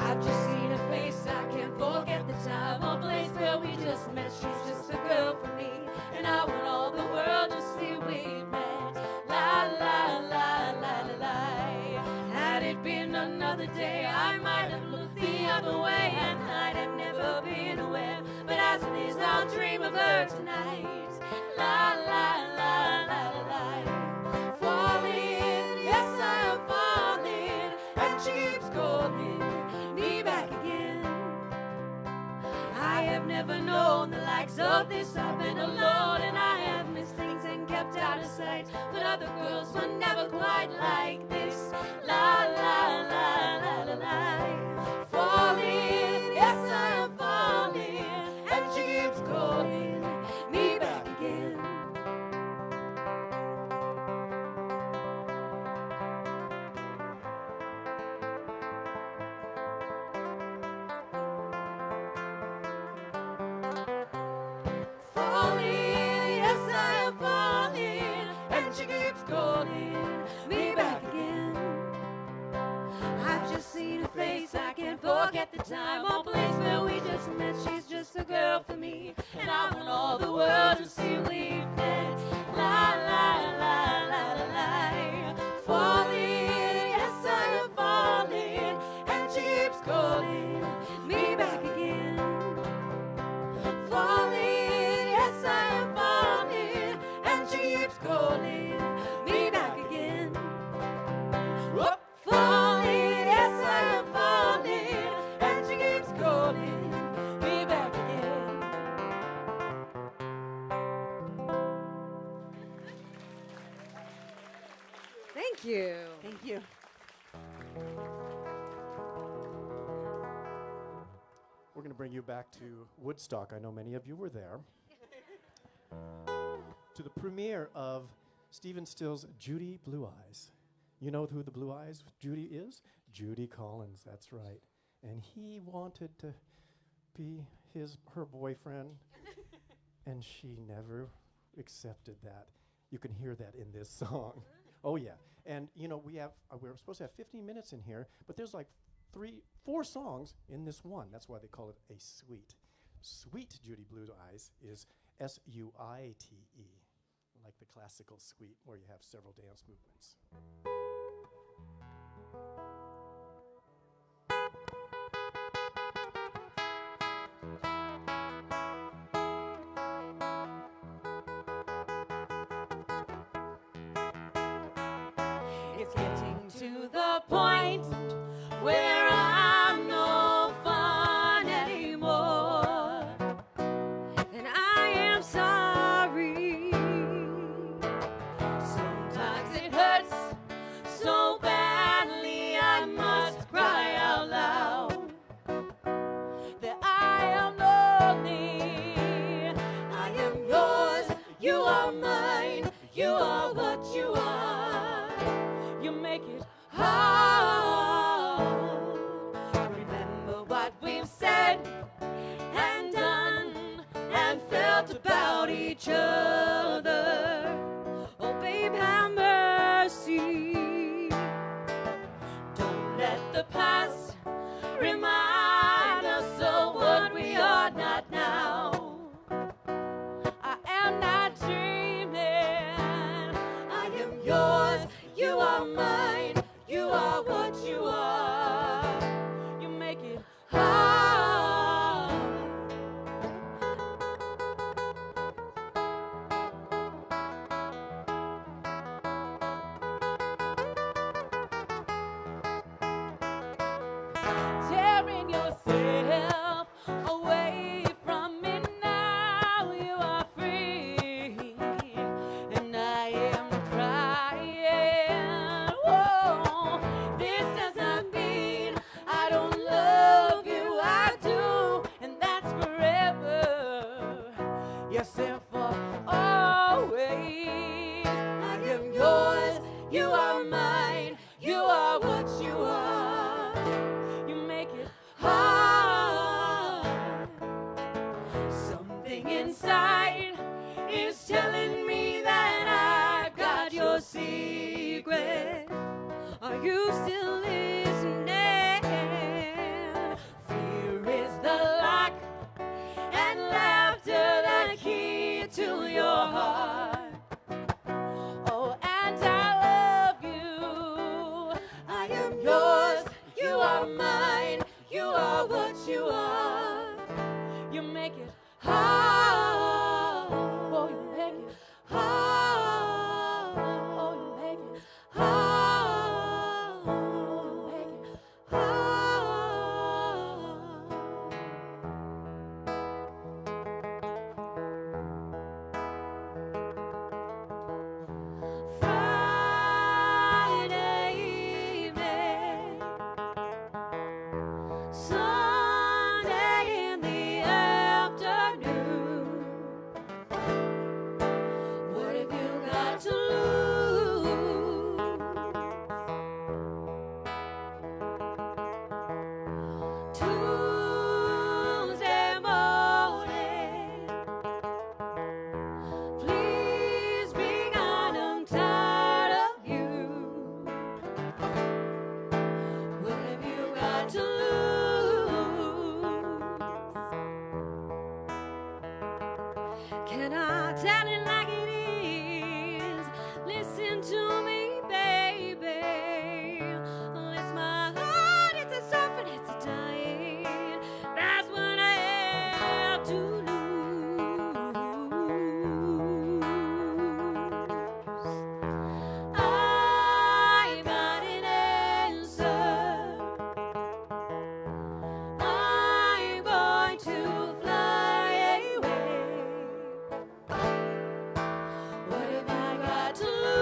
I've just seen her face, I can't forget the time or place where we just met. She's just a girl for me, and I want all the world to see we met. La la la la la la. Had it been another day, I might have looked the other way, and I'd have never been aware. But as it is, I'll dream of her tonight. La la la la la la. Falling, yes I am falling, and she keeps calling me back again. I have never known the likes of this. I've been alone and I have missed things and kept out of sight. But other girls were never quite like this. La la la la la la. Falling, yes I am falling, and she keeps calling me back again. Falling, yes I am falling, and she keeps calling me back again. I've just seen her face, I can't forget the time or place where we just met. She's just a girl for me, and I want all the world to see we've met. La la la la la la. Falling, yes I am falling, and she keeps calling me back again. Falling, yes I am falling, and she keeps calling me back again. Whoop. Falling, yes I am falling, and she keeps calling me back again. Thank you. Thank you. We're going to bring you back to Woodstock. I know many of you were there. To the premiere of Stephen Still's Judy Blue Eyes. You know who the Blue Eyes Judy is? Judy Collins, that's right. And he wanted to be her boyfriend, and she never accepted that. You can hear that in this song. Oh yeah. And you know, we're supposed to have 15 minutes in here, but there's like 4 songs in this one. That's why they call it a suite. Sweet Judy Blue Eyes is S-U-I-T-E, like the classical suite where you have several dance movements. It's getting to the point where I'm no fun anymore, and I am sorry. Sometimes it hurts so badly I must cry out loud that I am lonely. I am yours, you are mine, you are what you are. You make it hard. Remember what we've said and done and felt about each other. Oh, babe, have mercy. Don't let the past remind us of what we are not now. I am not dreaming. I am yours. You are mine, you are what you are. You make it hard. Tearing yourself away from me now, you are free, and I am crying. Whoa, this doesn't mean I don't love you, I do, and that's forever. Yes, and for always. I am yours, you are mine, you are what you are. You make it hard. Something inside is telling me that I've got your secret. Are you still listening? Fear is the lock and laughter the key to your heart. Oh, and I love you. I am yours, you are mine, you are what you are. You make it hard. Oh, you make it Tuesday morning. Please be kind, I'm tired of you. What have you got to lose? Can I tell it like it is? Listen to me, baby. It's my heart, it's a suffering, it's a dying. That's what I have to lose. I got an answer. I'm going to fly away. What have I got to lose?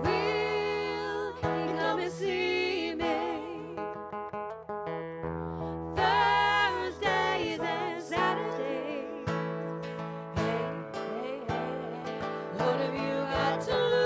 Will you come and see me Thursdays and Saturdays? Hey, hey, hey, what have you got to lose?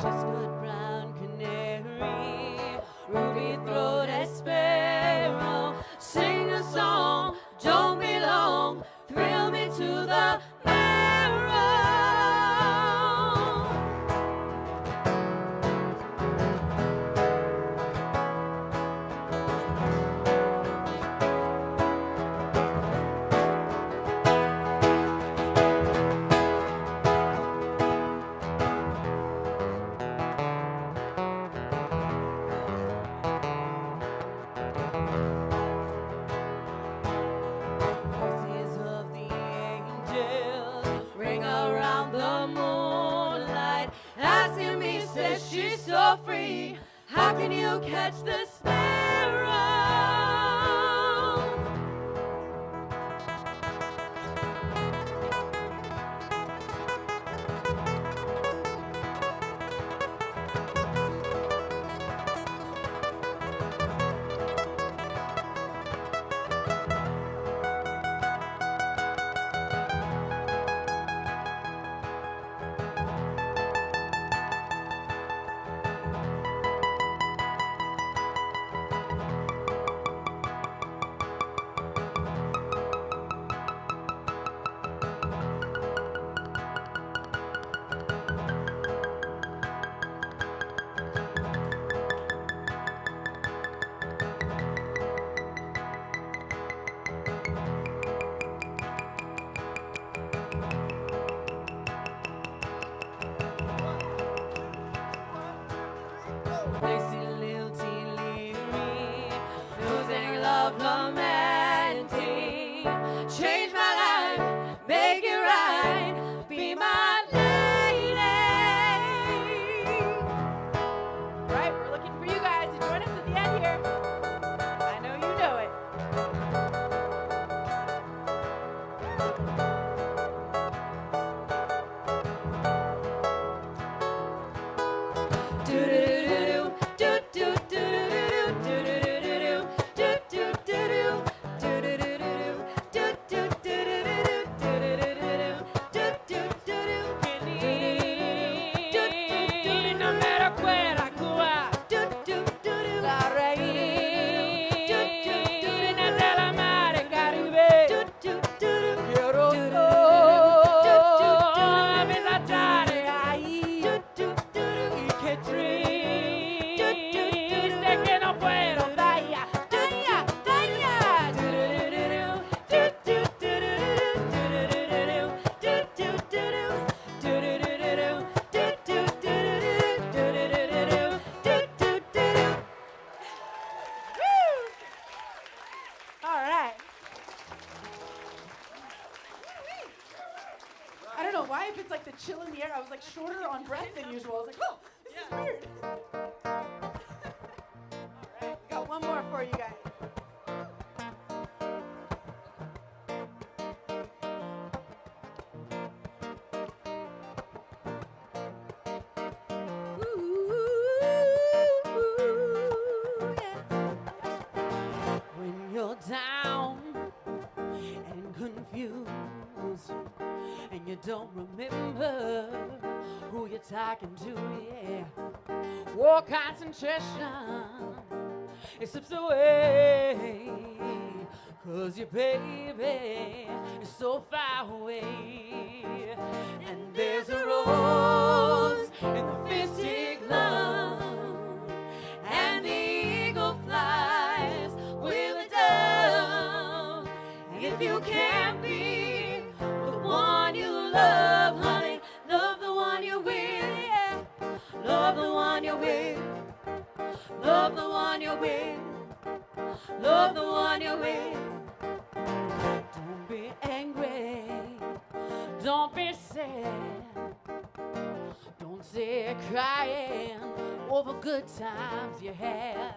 Chestnut brown canary, ruby-throated sparrow, sing a song, don't be long, thrill me to the marrow. Voices of the angels ring around the moonlight, asking me, says she's so free. How can you catch the sparrow? chill in the air. I was like shorter on breath than usual. I was like, oh, this is weird. All right, we got one more for you guys. When you're down and confused and you don't remember who you're talking to, yeah. War concentration, it slips away, 'cause your baby is so far away. And there's a rose in the fistic glove, and the eagle flies with a dove. And if you can't be the one you love, honey, love the one you're with, yeah. Love the one you're with. Love the one you're with. Love the one you're with. Don't be angry. Don't be sad. Don't sit crying over good times you had.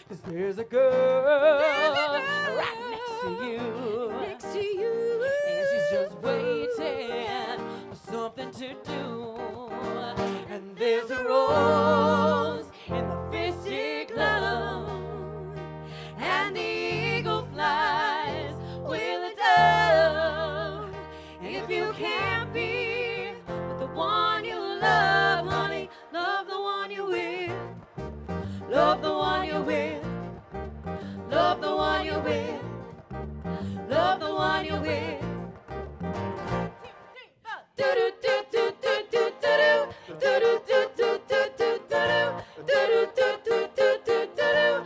'Cause there's a girl right next to you. Next to you. And she's just waiting for something to do. And there's a rose in the fistic glove, and the eagle flies with a dove. And if you can't be with the one you love, honey, love the one you're with. Love the one you're with. Love the one you're with. Love the one you're with. Do do do do do do do do do do do do do do do do do do do do.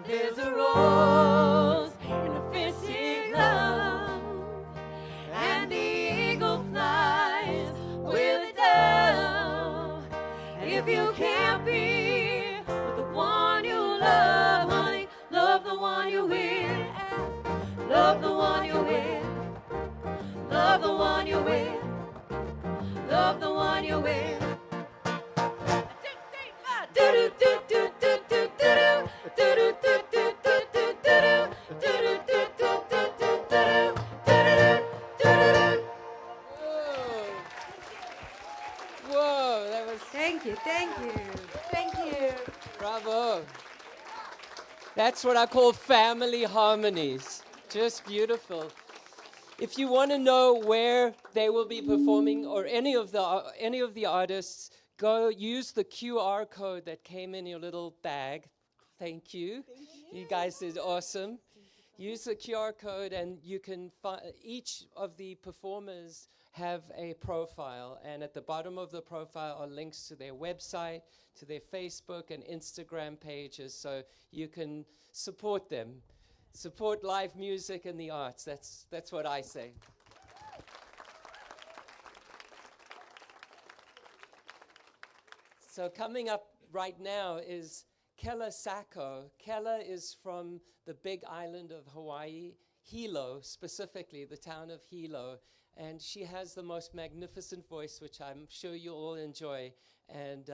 There's a rose in a fistic glove, and the eagle flies with a dove. And if you can't be with the one you love, honey, love the one you're with. Love the one you're with. Love the one you're with. Love the one you're with. Do do do do do do do do do do do do do do do do. Whoa, that was Thank you, thank you. Thank you. bravo. That's what I call family harmonies. Just beautiful. If you want to know where they will be performing or any of the artists, go use the QR code that came in your little bag. Thank you. You guys did awesome. Use the QR code and you can find each of the performers have a profile, and at the bottom of the profile are links to their website, to their Facebook and Instagram pages, so you can support them. Support live music and the arts. That's what I say. So coming up right now is Kela Sako. Kela is from the big island of Hawaii, Hilo, specifically the town of Hilo. And she has the most magnificent voice, which I'm sure you'll all enjoy. And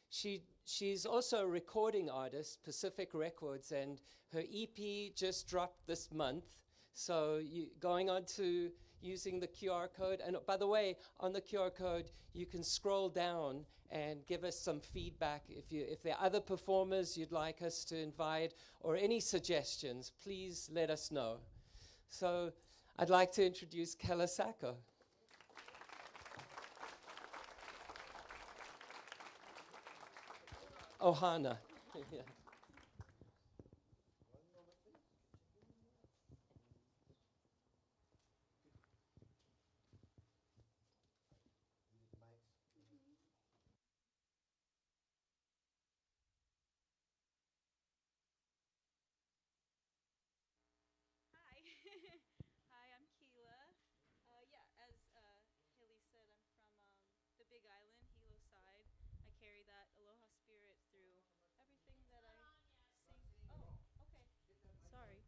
she's also a recording artist, Pacific Records, and her EP just dropped this month. So going on to using the QR code. And by the way, on the QR code, you can scroll down and give us some feedback. If there are other performers you'd like us to invite or any suggestions, please let us know. So I'd like to introduce Kela Sako. Ohana. Yeah. Hi. Hi, I'm Kela. Yeah, as Haley said, I'm from the Big Island, Hilo side. I carry that aloha spirit through everything that I sing. Oh, okay. Sorry.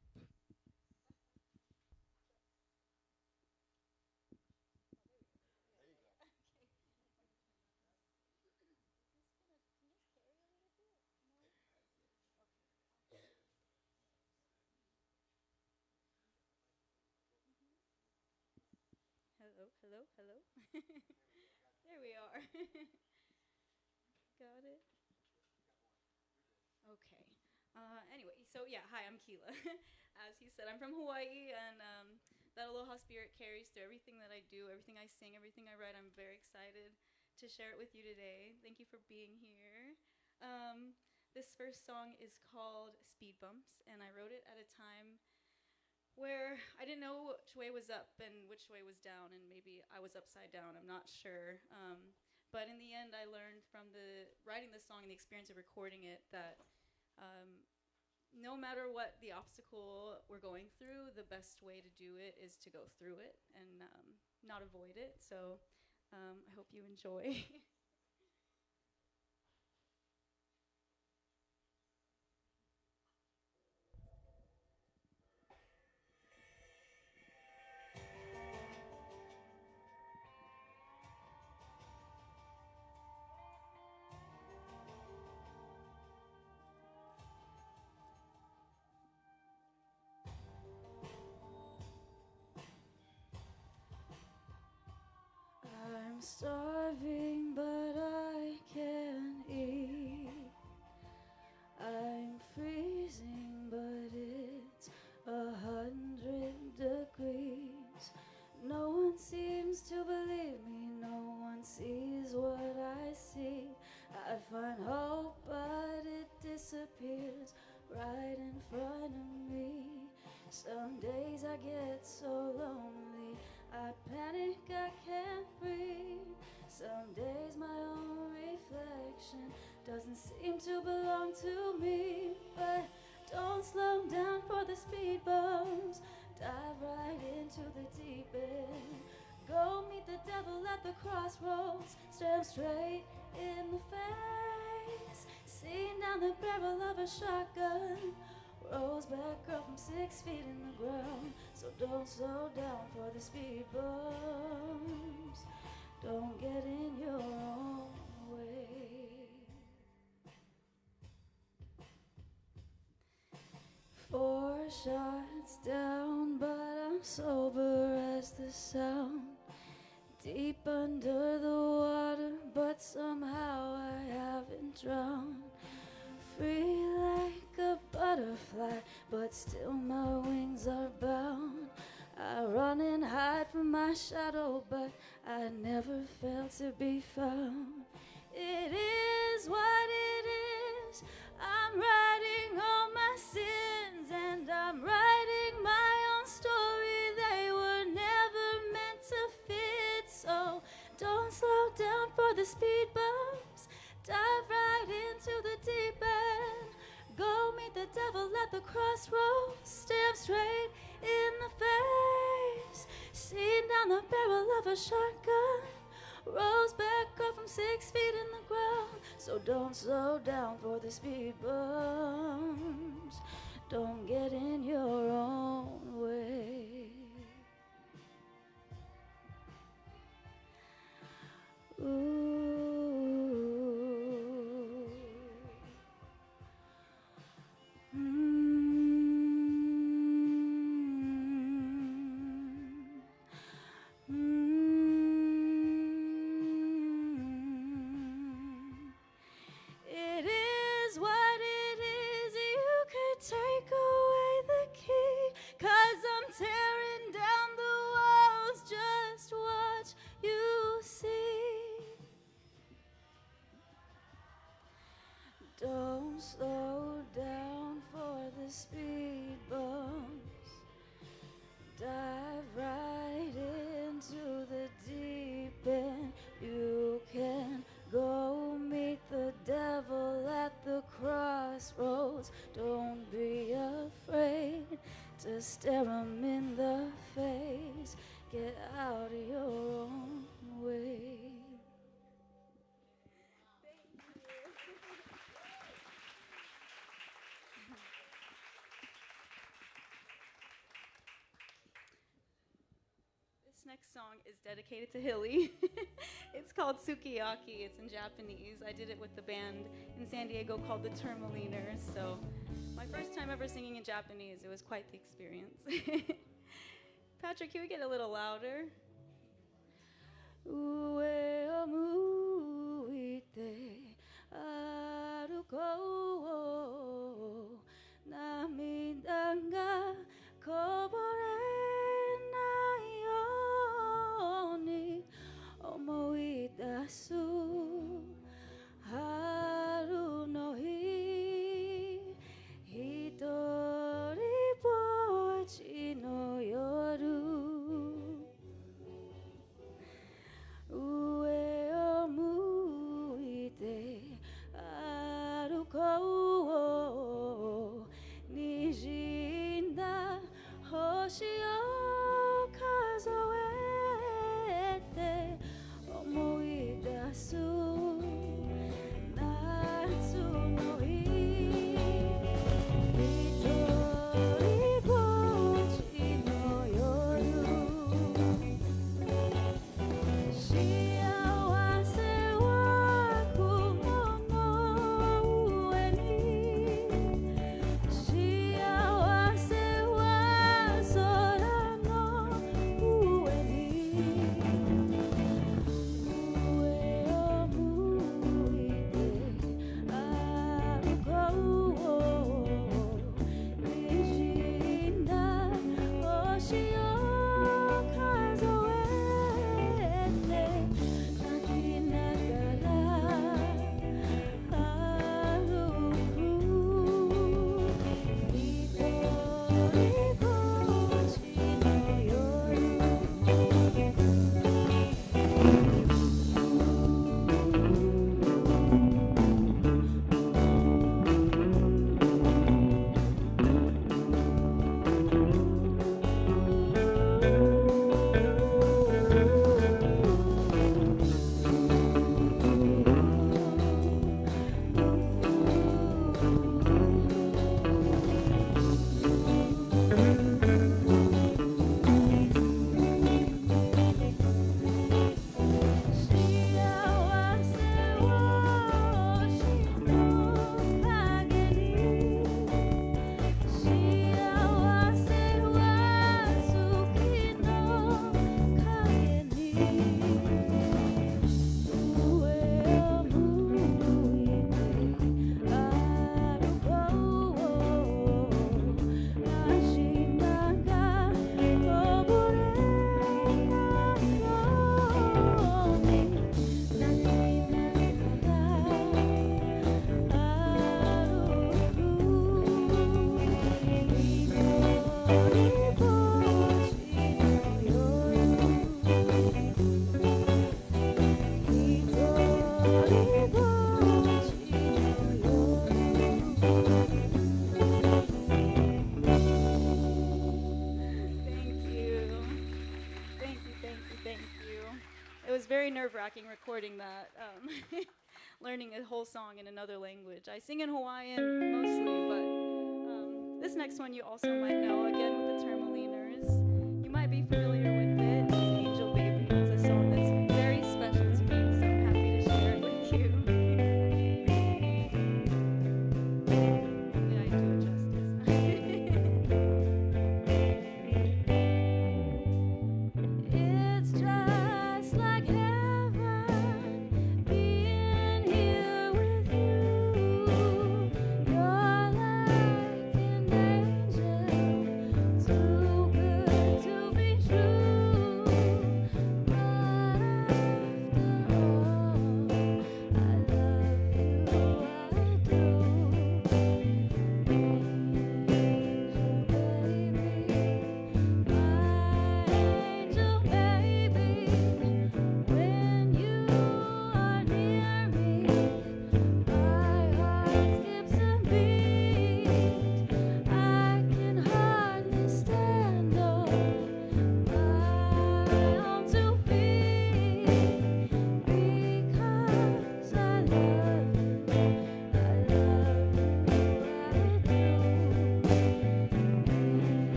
Hello, hello, hello. There we are. Got it. Okay. Anyway, so yeah, hi, I'm Kela. As he said, I'm from Hawaii, and that aloha spirit carries through everything that I do, everything I sing, everything I write. I'm very excited to share it with you today. Thank you for being here. This first song is called Speed Bumps, and I wrote it at a time where I didn't know which way was up and which way was down, and maybe I was upside down, I'm not sure. But in the end, I learned from writing the song and the experience of recording it that no matter what the obstacle we're going through, the best way to do it is to go through it and not avoid it. So I hope you enjoy. I'm starving, but I can't eat. I'm freezing, but it's 100 degrees. No one seems to believe me, no one sees what I see. I find hope, but it disappears right in front of me. Some days I get so lonely, I panic, I can't breathe. Some days my own reflection doesn't seem to belong to me. But don't slow down for the speed bumps, dive right into the deep end. Go meet the devil at the crossroads, stare him straight in the face. Seen down the barrel of a shotgun, rolls back up from 6 feet in the ground. So don't slow down for the speed bumps, don't get in your own way. 4 shots down, but I'm sober as the sound. Deep under the water, but somehow I haven't drowned. Free like a butterfly, but still my wings are bound. I run and hide from my shadow, but I never fail to be found. It is what it is. I'm writing all my sins, and I'm writing my own story. They were never meant to fit, so don't slow down for the speed bumps, dive right into the deep end. Go meet the devil at the crossroads, stare straight in the face. Seen down the barrel of a shotgun, rolls back up from 6 feet in the ground. So don't slow down for the speed bumps, don't get in your own way. It is what it is. You could take away the key, 'cause I'm tearing just stare 'em in the face. Get out of your own way. This next song is dedicated to Hilly. It's called Sukiyaki. It's in Japanese. I did it with the band in San Diego called the Tourmaliners. So my first time ever singing in Japanese. It was quite the experience. Patrick, can we get a little louder? Ue o muite arukou namida ga koborenai yoni omoidasu haru no hi hitori bochi no yoru ue o muite arukou nijinda hoshi o kazoete omoidasu natsu no hi hitori bochi no yoru幸せは雲の上に幸せは空の上に上を向いて歩こうにじんだ星を数えて泣きながら歩く一人ぼっちの夜It was very nerve-wracking recording that, learning a whole song in another language. I sing in Hawaiian mostly, but this next one you also might know, again with the Tourmaliners. You might be familiar with it. It's Angel Baby. It's a song that's very special to me, so I'm happy to share it with you. Did I do it justice? It's just like heaven being here with you. You're like an angel to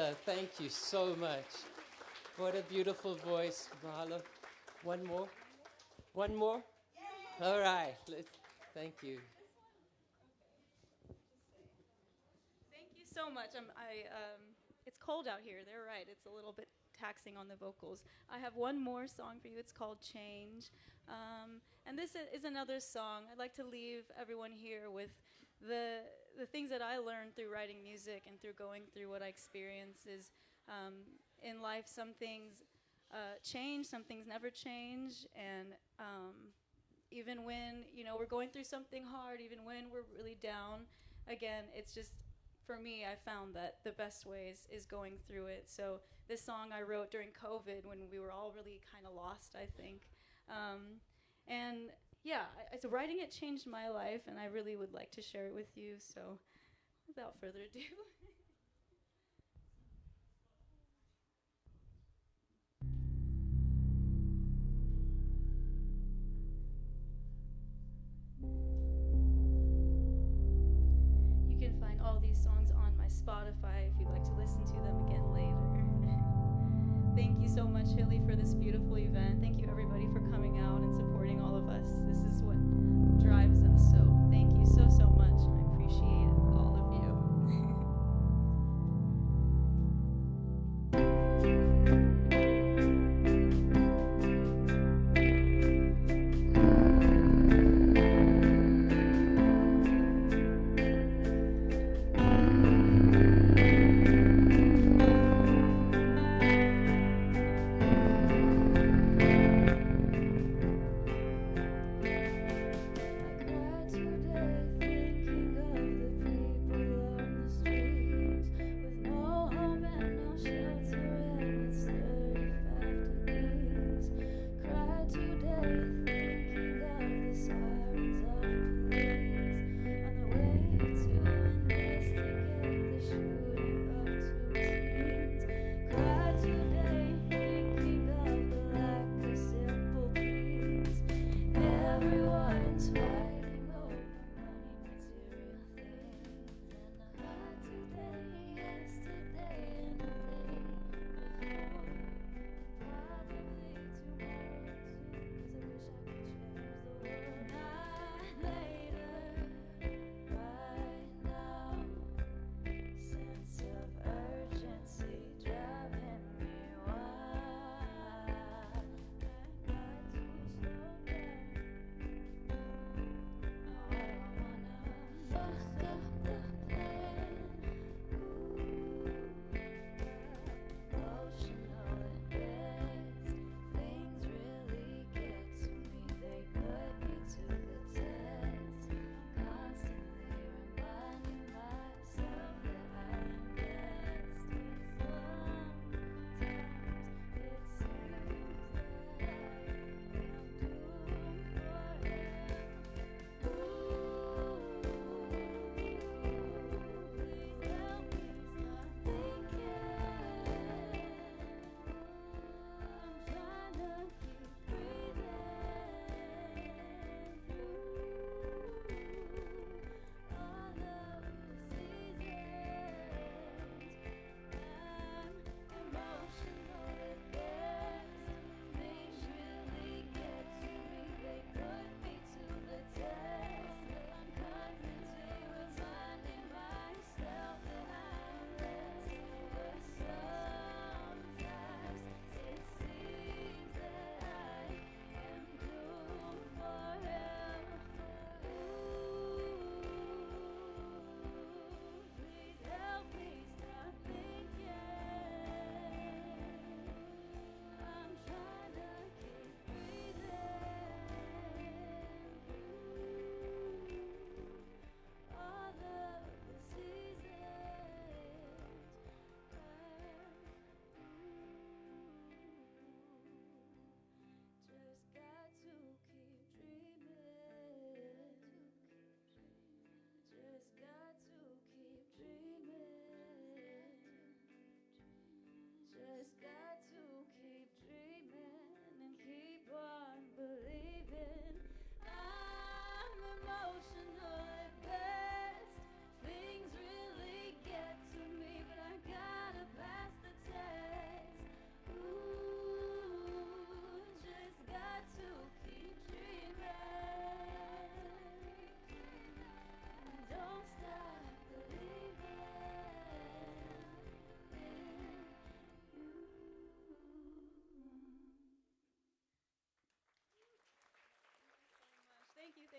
Myla, thank you so much. What a beautiful voice, Myla. One more? One more? All right. Thank you. Thank you so much. It's cold out here. They're right. It's a little bit taxing on the vocals. I have one more song for you. It's called Change. And this is another song. I'd like to leave everyone here with the things that I learned through writing music and through going through what I experience is in life some things change, some things never change. And even when, we're going through something hard, even when we're really down, again, it's just, for me, I found that the best way is going through it. So this song I wrote during COVID when we were all really kind of lost, I think. And yeah, so writing it changed my life, and I really would like to share it with you. So without further ado. You can find all these songs on my Spotify if you'd like to listen to them again later. Thank you so much, Hilly, for this beautiful event. Thank you, everybody, for coming out and supporting all of us. This is what drives us. So thank you so, so much. I appreciate all of you. I cried today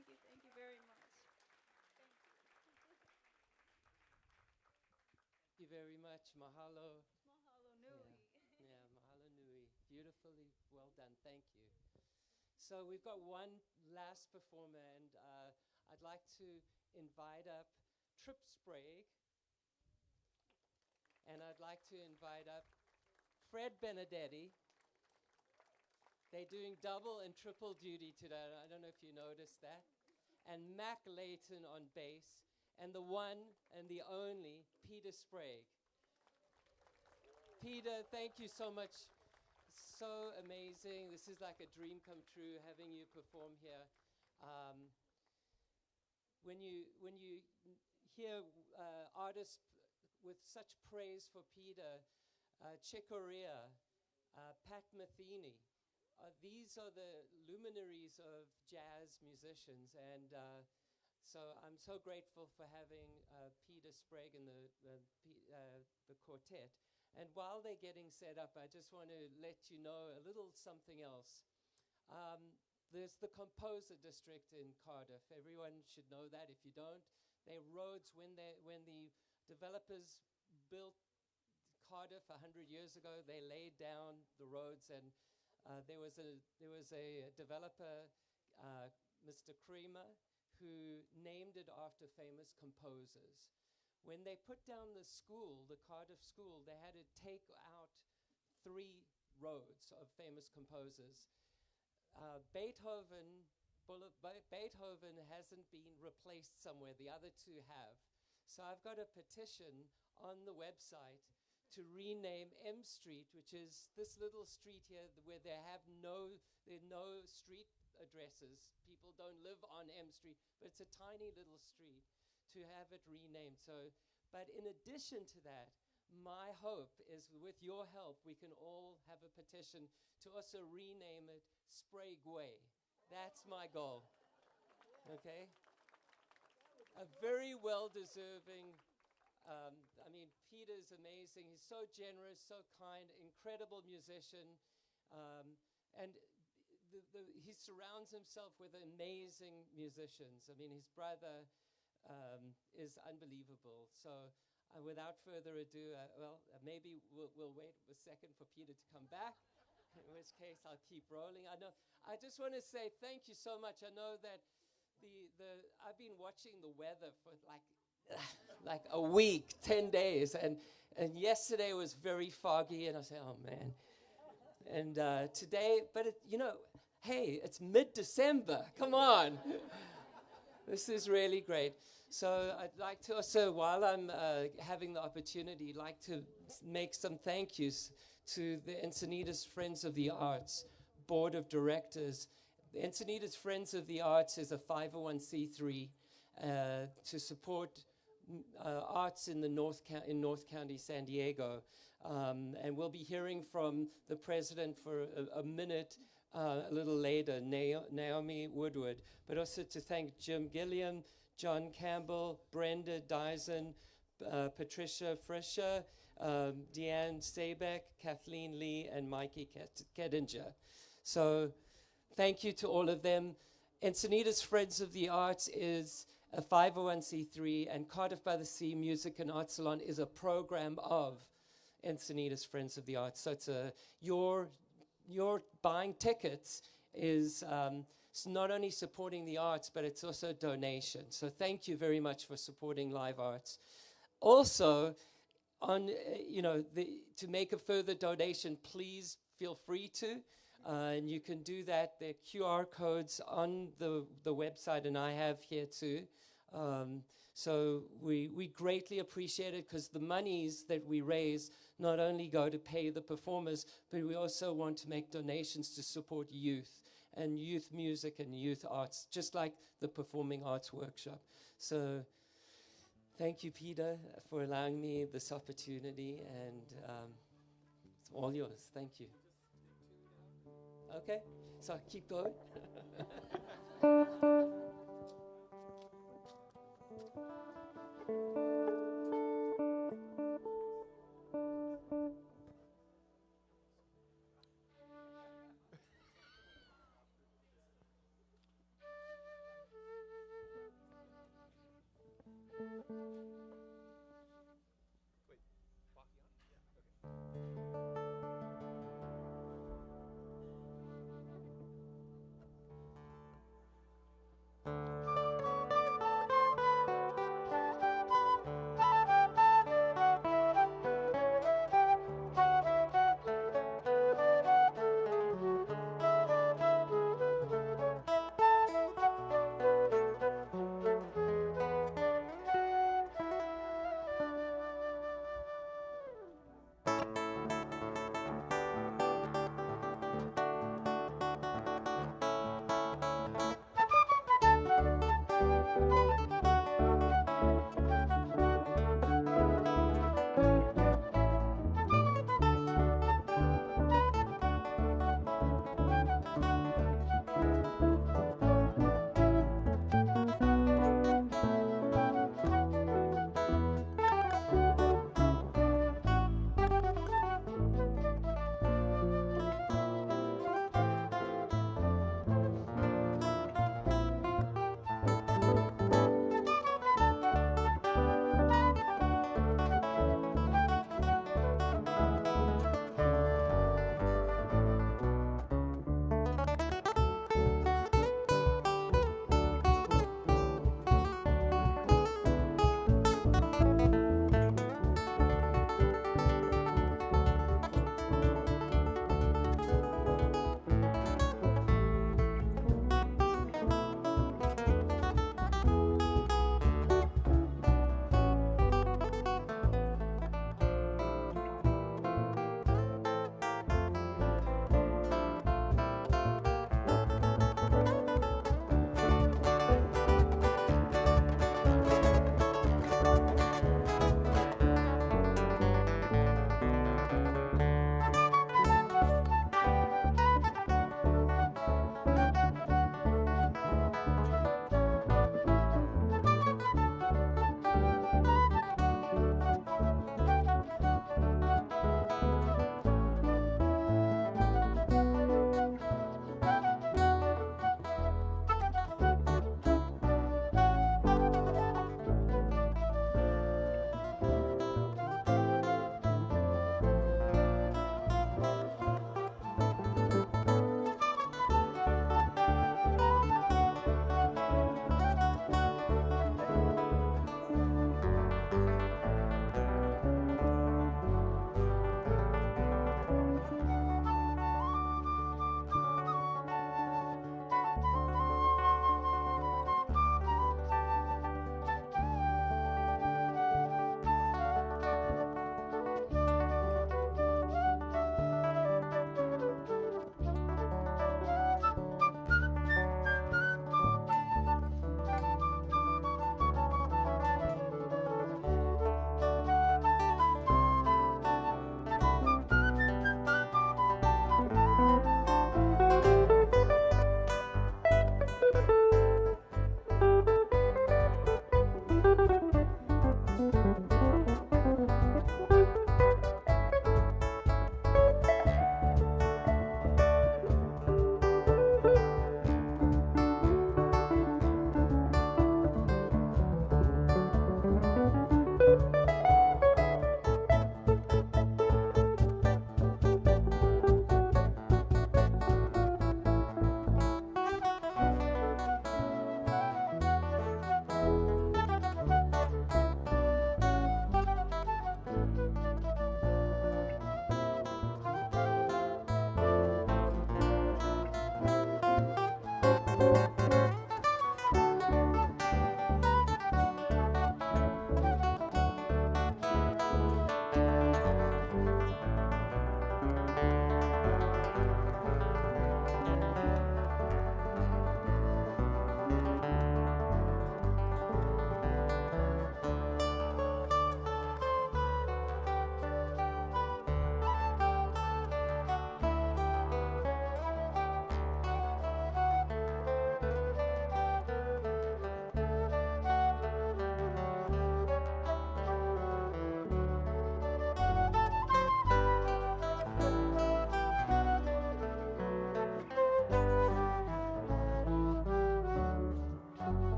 Thank you very much. Thank you very much. Mahalo. Mahalo nui. Yeah, mahalo nui. Beautifully well done. Thank you. So we've got one last performer, and I'd like to invite up Sprague, and I'd like to invite up Fred Benedetti. They're doing double and triple duty today. I don't know if you noticed that. And Mac Layton on bass, and the one and the only Peter Sprague. Peter, thank you so much. So amazing. This is like a dream come true having you perform here. When you hear artists with such praise for Peter, Chick Corea, Pat Metheny, these are the luminaries of jazz musicians, and so I'm so grateful for having Peter Sprague and the quartet. And while they're getting set up, I just want to let you know a little something else. There's the Composer District in Cardiff. Everyone should know that. If you don't, their roads, when the developers built Cardiff 100 years ago, they laid down the roads, and there was a developer, Mr. Creamer, who named it after famous composers. When they put down the school, the Cardiff School, they had to take out 3 roads of famous composers. Beethoven hasn't been replaced somewhere. The other 2 have. So I've got a petition on the website to rename M Street, which is this little street here where there are no street addresses. People don't live on M Street, but it's a tiny little street, to have it renamed. So, but in addition to that, my hope is with your help, we can all have a petition to also rename it Sprague Way. That's my goal. Okay? A very well-deserving, Peter's amazing. He's so generous, so kind, incredible musician. And he surrounds himself with amazing musicians. His brother is unbelievable. So without further ado, maybe we'll wait a second for Peter to come back, in which case I'll keep rolling. I just want to say thank you so much. I know that I've been watching the weather for like a week, 10 days, and yesterday was very foggy, and I said, oh man. And today, but hey, it's mid-December, come on. This is really great. So I'd like to also, while I'm having the opportunity, like to make some thank yous to the Encinitas Friends of the Arts Board of Directors. The Encinitas Friends of the Arts is a 501c3 to support arts in North County, San Diego. And we'll be hearing from the president for a minute a little later, Naomi Woodward, but also to thank Jim Gilliam, John Campbell, Brenda Dyson, Patricia Frischer, Deanne Sabeck, Kathleen Lee, and Mikey Kettinger. So thank you to all of them. Encinitas Friends of the Arts is a 501c3, and Cardiff-By-The-Sea Music and Art Salon is a program of Encinitas Friends of the Arts. So it's your buying tickets is not only supporting the arts, but it's also a donation. So thank you very much for supporting live arts. Also, to make a further donation, please feel free to. And you can do that. There are QR codes on the website, and I have here too. So we greatly appreciate it, because the monies that we raise not only go to pay the performers, but we also want to make donations to support youth and youth music and youth arts, just like the Performing Arts Workshop. So thank you, Peter, for allowing me this opportunity, and it's all yours. Thank you. Okay, so I keep going.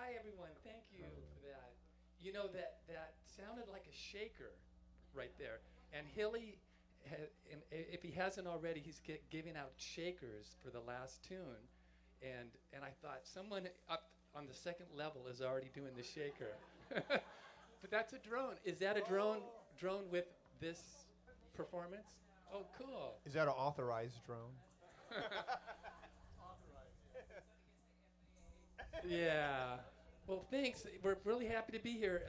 Hi, everyone. Thank you for that. You know, that sounded like a shaker right there. And Hilly, if he hasn't already, he's giving out shakers for the last tune. And I thought someone up on the second level is already doing the shaker. But that's a drone. Is that a drone with this performance? Oh, cool. Is that an authorized drone? Yeah. Well, thanks. We're really happy to be here.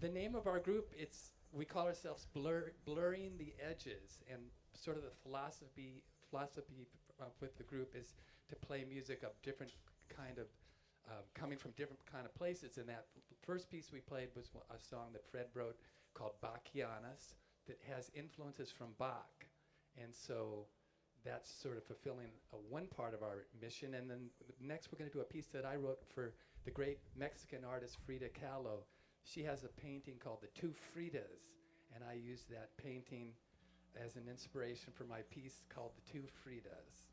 The name of our group, we call ourselves Blurring the Edges, and sort of the philosophy with the group is to play music of different kind of, coming from different kind of places. And that first piece we played was a song that Fred wrote called Bachianas that has influences from Bach. And so that's sort of fulfilling one part of our mission. And then next we're going to do a piece that I wrote for the great Mexican artist Frida Kahlo. She has a painting called The Two Fridas, and I used that painting as an inspiration for my piece called The Two Fridas.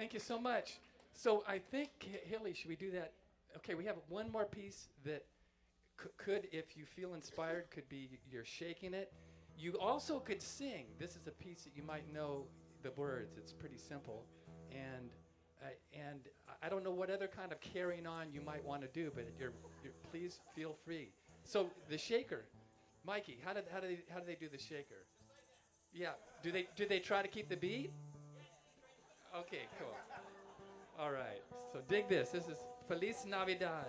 Thank you so much. So I think, Hilly, should we do that? Okay, we have one more piece that could, if you feel inspired, could be you're shaking it. You also could sing. This is a piece that you might know the words. It's pretty simple. And I don't know what other kind of carrying on you might want to do, but please feel free. So the shaker, Mikey, how do they do the shaker? Yeah. Do they try to keep the beat? Okay, cool. All right. So dig this. This is Feliz Navidad.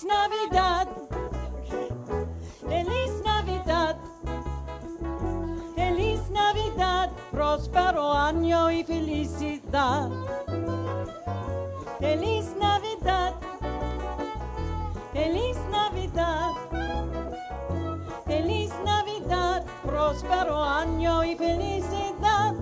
Navidad, Feliz Navidad, Feliz Navidad, próspero año y felicidad. Navidad. Feliz Navidad. Feliz Navidad. Feliz Navidad. Prospero año y felicidad.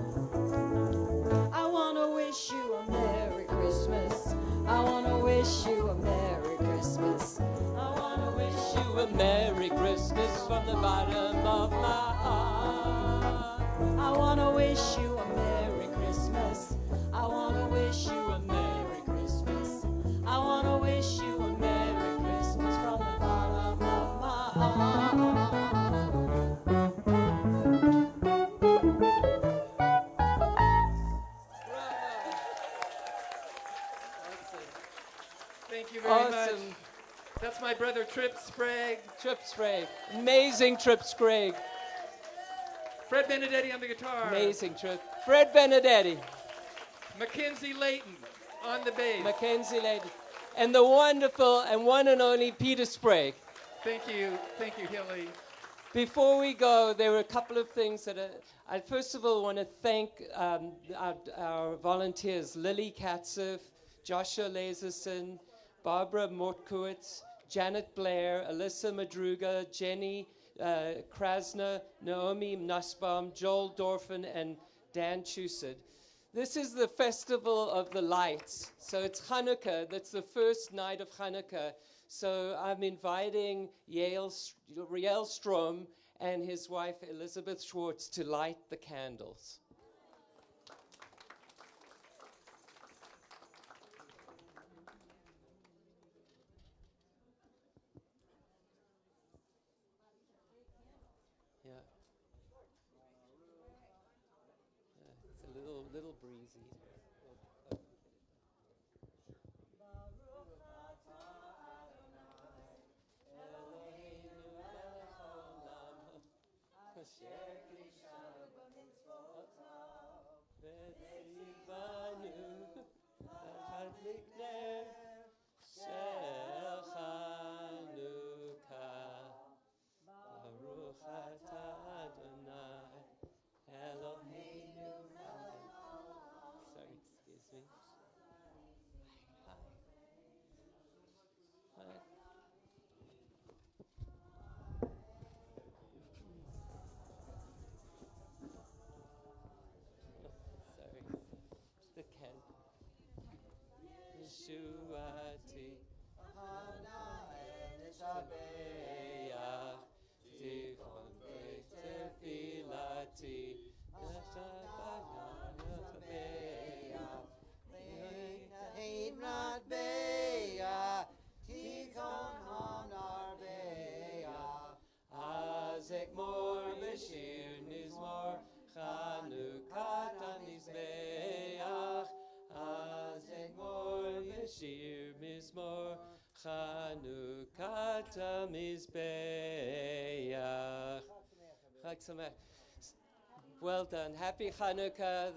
I want to wish you a Merry Christmas. I want to wish you a Merry Christmas. I want to wish you a Merry Christmas from the bottom of my heart. I want to wish you a Merry Christmas. I want to wish you a Merry Christmas. I want to wish you a Merry Christmas from the bottom of my heart. Thank you very much. Awesome. That's my brother Trip Sprague. Trip Sprague. Amazing Trip Sprague. Fred Benedetti on the guitar. Amazing Trip. Fred Benedetti. Mackenzie Layton on the bass. Mackenzie Layton. And the wonderful and one and only Peter Sprague. Thank you, Hilly. Before we go, there were a couple of things that I first of all want to thank our volunteers, Lily Katzeff, Joshua Laserson, Barbara Mortkowitz, Janet Blair, Alyssa Madruga, Jenny Krasner, Naomi Nussbaum, Joel Dorfin, and Dan Chusett. This is the Festival of the Lights. So it's Hanukkah. That's the first night of Hanukkah. So I'm inviting Yale Strom and his wife Elizabeth Schwartz to light the candles. Yeah. It's a little breezy. Sorry, excuse me. Hi. Sorry. The can. Yeshuati. Hana Elishabeach. Tifon Tefilati. Ein rad beya, tikon hamnar beya. Azek mor b'shir nizmor, Chanukah mizbeach. Azek mor b'shir mizmor, Chanukah mizbeach. Chag Sameach. Well done. Happy Hanukkah.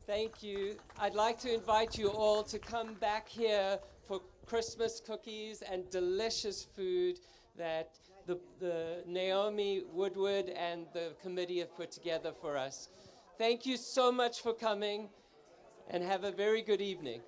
Thank you. I'd like to invite you all to come back here for Christmas cookies and delicious food that the Naomi Woodward and the committee have put together for us. Thank you so much for coming, and have a very good evening.